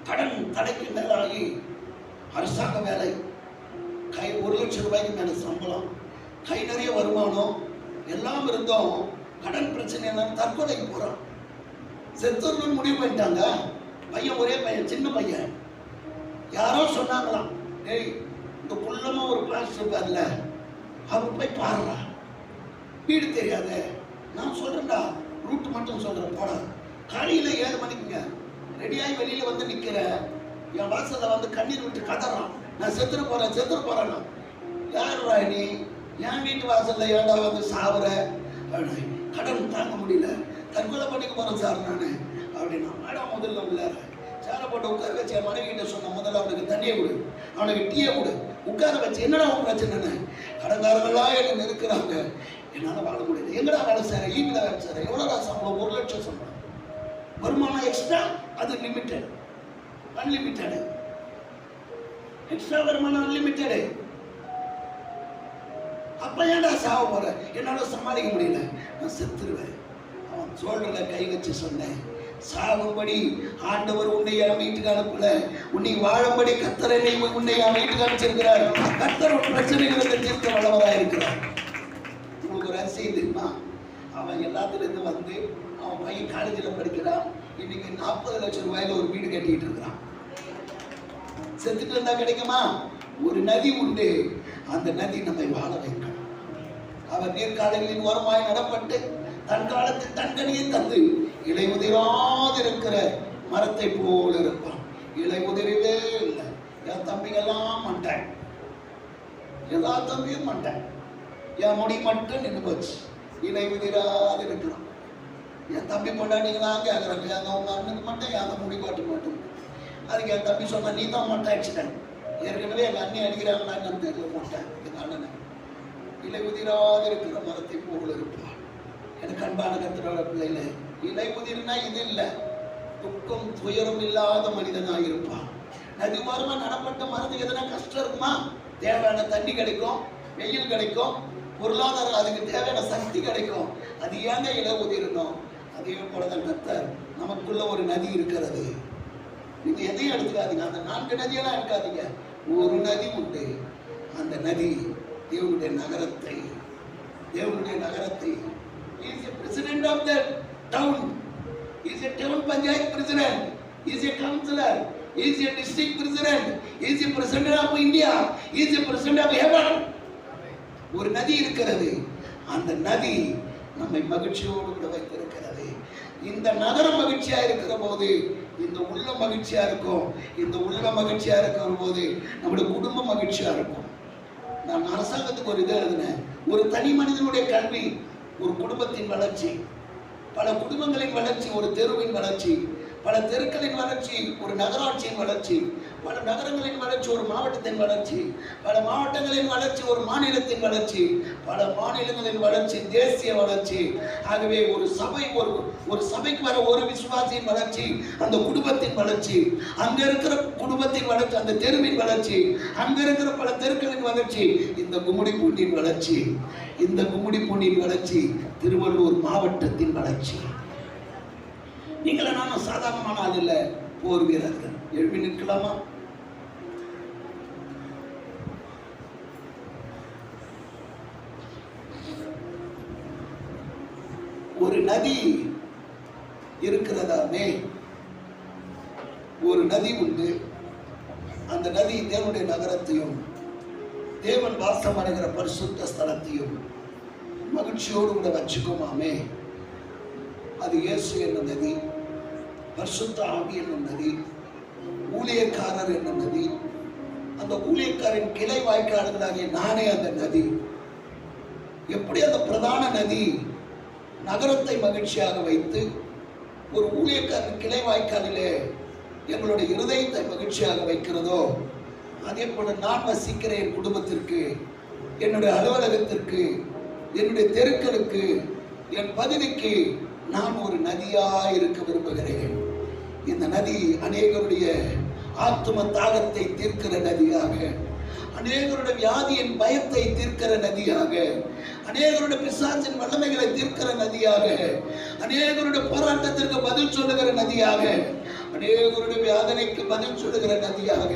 கடன் தடைக்கு மேலாகி அரசாங்க வேலை, கை 1 லட்சம் ரூபாய்க்கு மேல சம்பளம், கை நிறைய வருமானம் எல்லாம் இருந்தோம். கடன் பிரச்சனை எல்லாம் தற்கொலைக்கு போறான். செத்துறன்னு முடிவு பண்ணிட்டாங்க. பையன் ஒரே பையன், சின்ன பையன். யாரோ சொன்னாங்களாம், டேய் இந்த குள்ளமா ஒரு கிளாஸ் இருப்பார்ல, அவர் போய் பாருடா, வீடு தெரியாது, நான் சொல்றேன்டா, ரூட் மட்டும் சொல்றேன் போட. காலையில 7 மணிக்குங்க ரெடியாகி வெளியில வந்து நிக்கிற, என் வாசல்ல வந்து கண்ணீர் விட்டு கதறான், நான் செத்துட்டு போறேன். யாருடா நீ, என் வீட்டு வாசல்ல ஏன்டா வந்து சாவுற, கடன் தாங்க முடியல, தற்கொலை பண்ணிக்க போறேன் சார் நான் அப்படின்னா. மேடம் முதல்ல உள்ள சேரை போட்டு உட்கார வச்சு என் மனைவி கிட்ட சொன்ன, முதல்ல அவனுக்கு தண்ணியை கொடு, அவனுக்கு டீயை கொடு, உட்கார வச்சு என்னடா அவன் பிரச்சனை, கடன்காரங்களா என்ன நெருக்கிறாங்க, என்னால் வாழ முடியல, எங்கடா வேலை செய்யற, ஈவில வேலை செய்யற, எவ்வளோடா சம்பளம், 1 லட்சம் சம்பளம், வருமானம் எக்ஸ்ட்ரா, அது லிமிட்டட், அன்லிமிட்டடு, எக்ஸ்ட்ரா வருமானம் அன்லிமிட்டடு. அப்ப ஏன்டா சாவ போற, என்னால சமாளிக்க முடியல, நான் செத்துருவேன். அவன் சோழர்ல கை வச்சு சொன்னேன், சாகும்படி ஆண்டவர் உன்னை என் வீட்டுக்கு அனுப்பல, உன்னை வாழும்படி கர்த்தர் உன்னை என் வீட்டுக்கு அனுப்பிச்சிருக்கிறார். கர்த்தர் பிரச்சனைகளை தீர்க்க வல்லவராக இருக்கிறார். உங்களுக்கு ஒரு அரசியல் தெரியுமா, அவன் எல்லாத்திலிருந்து வந்து அவன் பையன் காலேஜில் படிக்கிறான், இன்னைக்கு 40 லட்சம் ரூபாயில ஒரு வீடு கட்டிட்டு இருக்கிறான். செத்துட்டு இருந்தா கிடைக்குமா? ஒரு நதி உண்டு, அந்த நதி நம்மை வாழ வைக்கணும். அவர் நீர்க்காலங்களின் ஓரமாய் நடப்பட்டு தன் காலத்தில் தன்கனியை தந்து இலை உதிராதிருக்கிற மரத்தை போல் இருப்பான். இலை உதிரவே இல்லை. என் தம்பிங்கெல்லாம் மாட்டேன், எல்லா தம்பியும் மாட்டேன், என் முடி மட்டும் நின்று போச்சு, இலை உதிராது இருக்கிறான். என் தம்பி பொண்டாட்டிங்களாம் கேட்குறாங்க, எங்க உங்க அண்ணனுக்கு மட்டும் என் முடி காட்ட மாட்டோம். அதுக்கு என் தம்பி சொன்னா, நீ தான் மொட்டை அடிச்சிட்டேன், ஏற்கனவே எங்கள் அண்ணி அடிக்கிறாங்களா என்னன்னு தெரியல, மாட்டேன் எங்கள் அண்ணனை. இலை உதிராது இருக்கிற மரத்தை போல இருப்பான். எனக்கு அன்பான கர்த்தரோட பிள்ளைகளே, இலை உதிர்னா இது இல்லை, துக்கம் துயரம் இல்லாத மனிதனாக இருப்பான். நதி ஓரமா நடப்பட்ட மரத்துக்கு எதனா கஷ்டம் இருக்குமா? தேவையான தண்ணி கிடைக்கும், வெயில் கிடைக்கும், பொருளாதாரம் அதுக்கு தேவையான சக்தி கிடைக்கும். அது ஏங்க இலை உதிரணும்? அதே போலதான் கர்த்தர் நமக்குள்ள ஒரு நதி இருக்கிறது. நீங்க எதையும் எடுத்துக்காதீங்க, அந்த 4 நதியெல்லாம் எடுக்காதீங்க, ஒரு நதி உண்டு. அந்த நதி தேவனுடைய நகரத்தை he is a president of the town, he is a town panchayat president, he is a councillor, he is a district president, he is a president of India, he is a president of heaven. ஒரு நதி இருக்கிறது, அந்த நதி நம்மை மகிழ்ச்சியோடு கூட வைத்திருக்கிறது. இந்த நகரம் மகிழ்ச்சியா இருக்கிற போது இந்த உள்ள மகிழ்ச்சியா இருக்கும், இந்த உள்ள மகிழ்ச்சியா இருக்கிற போது நம்முடைய குடும்பம் மகிழ்ச்சியா இருக்கும். நான் அரசாங்கத்துக்கு ஒரு இது எழுதினேன், ஒரு தனி மனிதனுடைய கல்வி ஒரு குடும்பத்தின் வளர்ச்சி, பல குடும்பங்களின் வளர்ச்சி, ஒரு தெருவின் வளர்ச்சி, பல தெருக்களின் வளர்ச்சி ஒரு நகராட்சியின் வளர்ச்சி, பல நகரங்களின் வளர்ச்சி ஒரு மாவட்டத்தின் வளர்ச்சி, பல மாவட்டங்களின் வளர்ச்சி ஒரு மாநிலத்தின் வளர்ச்சி, பல மாநிலங்களின் வளர்ச்சி தேசிய வளர்ச்சி. ஆகவே ஒரு சபை ஒரு சபைக்கு வர ஒரு விசுவாசியின் வளர்ச்சி அந்த குடும்பத்தின் வளர்ச்சி, அங்க இருக்கிற குடும்பத்தின் வளர்ச்சி அந்த தெருவின் வளர்ச்சி, அங்க இருக்கிற பல தெருக்களின் வளர்ச்சி இந்த கும்மிடிப்பூண்டின் வளர்ச்சி, இந்த கும்மிடிப்பூண்டின் வளர்ச்சி திருவள்ளூர் மாவட்டத்தின் வளர்ச்சி. நீங்கள நானும் சாதாரணமான ஆள் இல்ல, போர் வீரர்கள். எழுப்பி நிற்கலாமா? ஒரு நதி இருக்கிறதாமே, ஒரு நதி உண்டு. அந்த நதி தேவனுடைய நகரத்தையும் தேவன் வாசம் அடைகிற பரிசுத்த ஸ்தலத்தையும் மகிழ்ச்சியோடு கூட வச்சுக்கோமாமே. அது இயேசு என்னும் நதி, பரிசுத்த ஆவி என்னும் நதி, ஊழியக்காரர் என்னும் நதி, அந்த ஊழியக்காரின் கிளை வாய்க்காடுகளாகிய நானே அந்த நதி. எப்படி அந்த பிரதான நதி நகரத்தை மகிழ்ச்சியாக வைத்து ஒரு ஊழியக்காரன் கிளை வாய்க்காலிலே எங்களுடைய இருதயத்தை மகிழ்ச்சியாக வைக்கிறதோ, அதே போல நான் வசிக்கிற என் குடும்பத்திற்கு, என்னுடைய அலுவலகத்திற்கு, என்னுடைய தெருக்களுக்கு, என் பகுதிக்கு நான் ஒரு நதியாய் இருக்க விரும்புகிறேன். இந்த நதி அநேகருடைய ஆத்தும தாகத்தை தீர்க்கிற நதியாக, அநேகருடைய வியாதியின் பயத்தை தீர்க்கிற நதியாக, அநேகருடைய பிசாசின் வல்லமைகளை தீர்க்கிற நதியாக, அநேகருடைய போராட்டத்திற்கு பதில் சொல்லுகிற நதியாக, அநேகருடைய வேதனைக்கு பதில் சொல்லுகிற நதியாக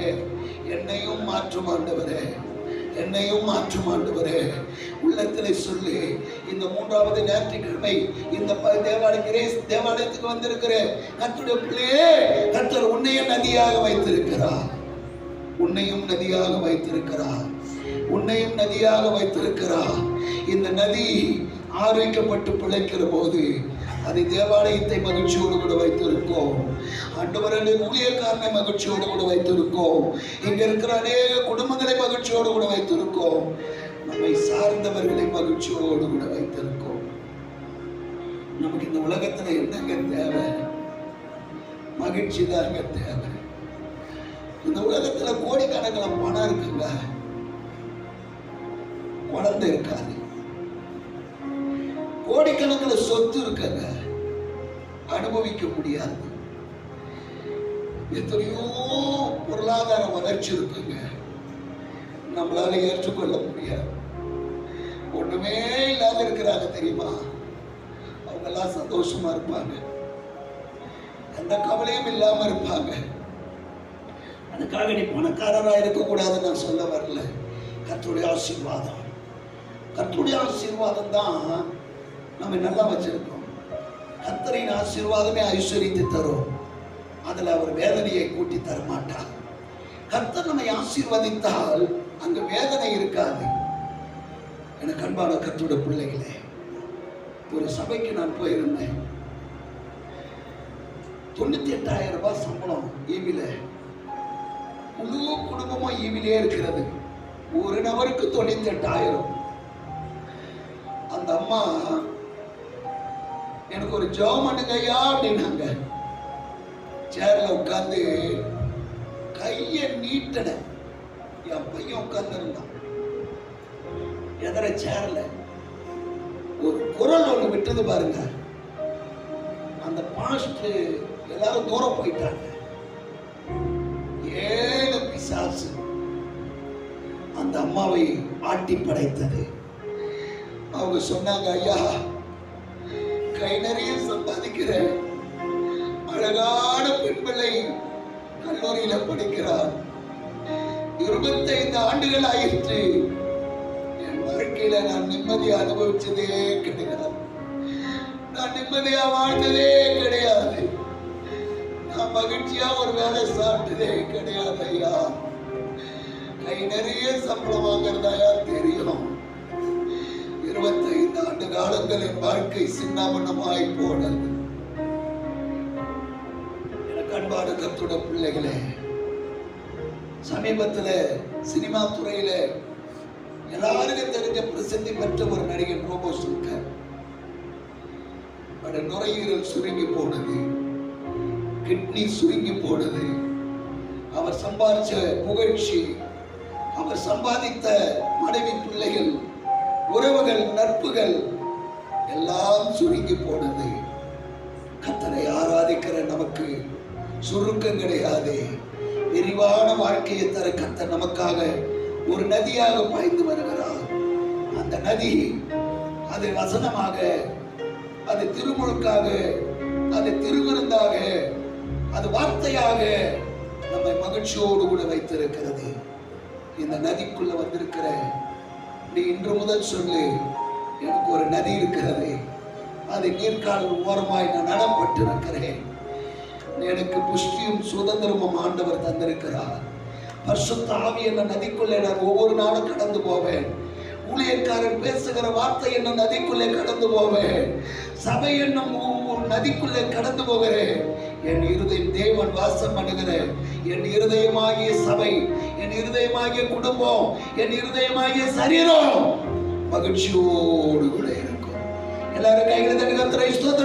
என்னையும் மாற்றும் ஆண்டவரே, என்னையும் மாற்றும் ஆண்டவரே. உள்ளத்திலே சொல்லி இந்த 3வது ஞாயிற்றுக்கிழமை இந்த தேவாலயத்துக்கு வந்திருக்கிற கர்த்தருடைய பிள்ளையே, கர்த்தர் உன்னையும் நதியாக வைத்திருக்கிறார், உன்னையும் நதியாக வைத்திருக்கிறார், உன்னையும் நதியாக வைத்திருக்கிறார். இந்த நதி ஆரோக்கியப்பட்டு பிழைக்கிற போது அதை தேவாலயத்தை மகிழ்ச்சியோடு கூட வைத்திருக்கோம், ஆண்டவரே ஊழியக்காரனை மகிழ்ச்சியோடு கூட வைத்திருக்கோம், இங்க இருக்கிற அநேக குடும்பங்களை மகிழ்ச்சியோடு கூட வைத்திருக்கோம், நம்மை சார்ந்தவர்களை மகிழ்ச்சியோடு கூட வைத்திருக்கோம். நமக்கு இந்த உலகத்துல என்னங்க தேவை? மகிழ்ச்சி தாங்க தேவை. இந்த உலகத்துல கோடிக்கணக்கில் பணம் இருக்குங்க, குழந்தை இருக்காது. கோடிக்கணக்கில் சொத்து இருக்குங்க, அனுபவிக்க முடியாது. எத்தனையோ பொருளாதார வளர்ச்சி இருக்குங்க, நம்மளால ஏற்றுக்கொள்ள முடியாது. ஒண்ணுமே இல்லாத இருக்கிறாங்க தெரியுமா? அவங்க எல்லாம் சந்தோஷமா இருப்பாங்க, எந்த கவலையும் இல்லாம இருப்பாங்க. அதுக்காக நீ பணக்காரரா இருக்கக்கூடாதுன்னு நான் சொல்ல வரல. கர்த்தருடைய ஆசீர்வாதம், கர்த்தருடைய ஆசீர்வாதம் தான் நம்ம நல்லா வச்சிருக்கோம். கர்த்தரின் ஆசீர்வாதமே ஐஸ்வரியத்தை தரும், அதுல அவர் வேதனையை கூட்டி தர மாட்டார். கர்த்தர் நம்மை ஆசீர்வதித்தால் அங்க வேதனை இருக்காது. எனக்கு அன்பான கர்த்தருடைய பிள்ளைகளே, ஒரு சபைக்கு நான் போயிருந்தேன். 98,000 ரூபாய் சம்பளம் ஈவில, முழு குடும்பமும் ஈவிலே இருக்கிறது. ஒரு நபருக்கு 98,000. அந்த அம்மா எனக்கு ஒரு ஜெபம் பண்ணுங்கய்யா அப்படின்னாங்க. சேர்ல உட்கார்ந்து கைய நீட்டன. என் பையன் உட்கார்ந்து இருந்தான் எதிர சேர்ல. ஒரு குரல் ஒண்ணு விட்டது பாருங்க. அந்த பாஸ்டர் எல்லாரும் தூரம் போயிட்டாங்க. 7 பிசாசு அந்த அம்மாவை ஆட்டி படைத்தது. அவங்க சொன்னாங்க, ஐயா கை நிறைய சம்பாதிக்கிற அழகான பெண் பிள்ளை கல்லூரியில படிக்கிறார், 25 ஆண்டுகள் ஆயிற்று. என் வாழ்க்கையில நான் நிம்மதியா அனுபவிச்சதே கிடையாது, நான் நிம்மதியா வாழ்ந்ததே கிடையாது, நான் மகிழ்ச்சியா ஒரு வேலை சாப்பிட்டதே கிடையாது. ஐயா கை நிறைய சம்பளம் வாங்குறதாயா தெரியும். 25 ஆண்டு காலங்களின் வாழ்க்கை சின்னாபன்னமாய் போனது. எனக்கு அன்பான கர்த்தருடைய பிள்ளைகளே, சமீபத்துல சினிமா துறையில எல்லாருக்கும் தெரிஞ்ச பிரசித்தி பெற்ற ஒரு நடிகர் ரோபோ சங்கர், நுரையீரல் சுருங்கி போனது, கிட்னி சுருங்கி போனது. அவர் சம்பாதிச்ச புகழ்ச்சி, அவர் சம்பாதித்த மனைவி, பிள்ளைகள், உறவுகள், நட்புகள் எல்லாம் சுருங்கி போனது. கர்த்தரை ஆராதிக்கிற நமக்கு சுருக்கம் கிடையாது. விரிவான வாழ்க்கையை தர கர்த்தர் நமக்காக ஒரு நதியாக பாய்ந்து வருகிறார். அந்த நதி, அது வசனமாக, அது திருமுழுக்காக, அது திருவிருந்தாக, அது வார்த்தையாக நம்மை மகிழ்ச்சியோடு கூட வைத்திருக்கிறது. இந்த நதிக்குள்ள வந்திருக்கிற நீ இன்று முதல் சொல்லு, எனக்கு ஒரு நதி இருக்கிறது, அது நீர்க்கால் ஓரமாய் நான் நடப்பட்டு இருக்கிறேன். எனக்கு புஷ்டியும் சுதந்திரமும் ஆண்டவர் தந்திருக்கிறார். பரிசுத்த ஆவி என்ற நதிக்குள்ளே நான் ஒவ்வொரு நாளும் கடந்து போவேன். ஊழியக்காரன் பேசுகிற வார்த்தை என்ன நதிக்குள்ளே கடந்து போவேன். சபை என்னும் ஒரு நதிக்குள்ளே கடந்து போகிறேன். என் இருதயம் தேவன் வாசம் பண்ணுகிற என் இருதயமாகிய சபை, என் இருதயமாகிய குடும்பம், என் இருதயமாகிய சரீரம் மகிழ்ச்சியோடு கூட இருக்கும். எல்லாரும் கைகளை தட்டி கர்த்தரை ஸ்தோத்திரம்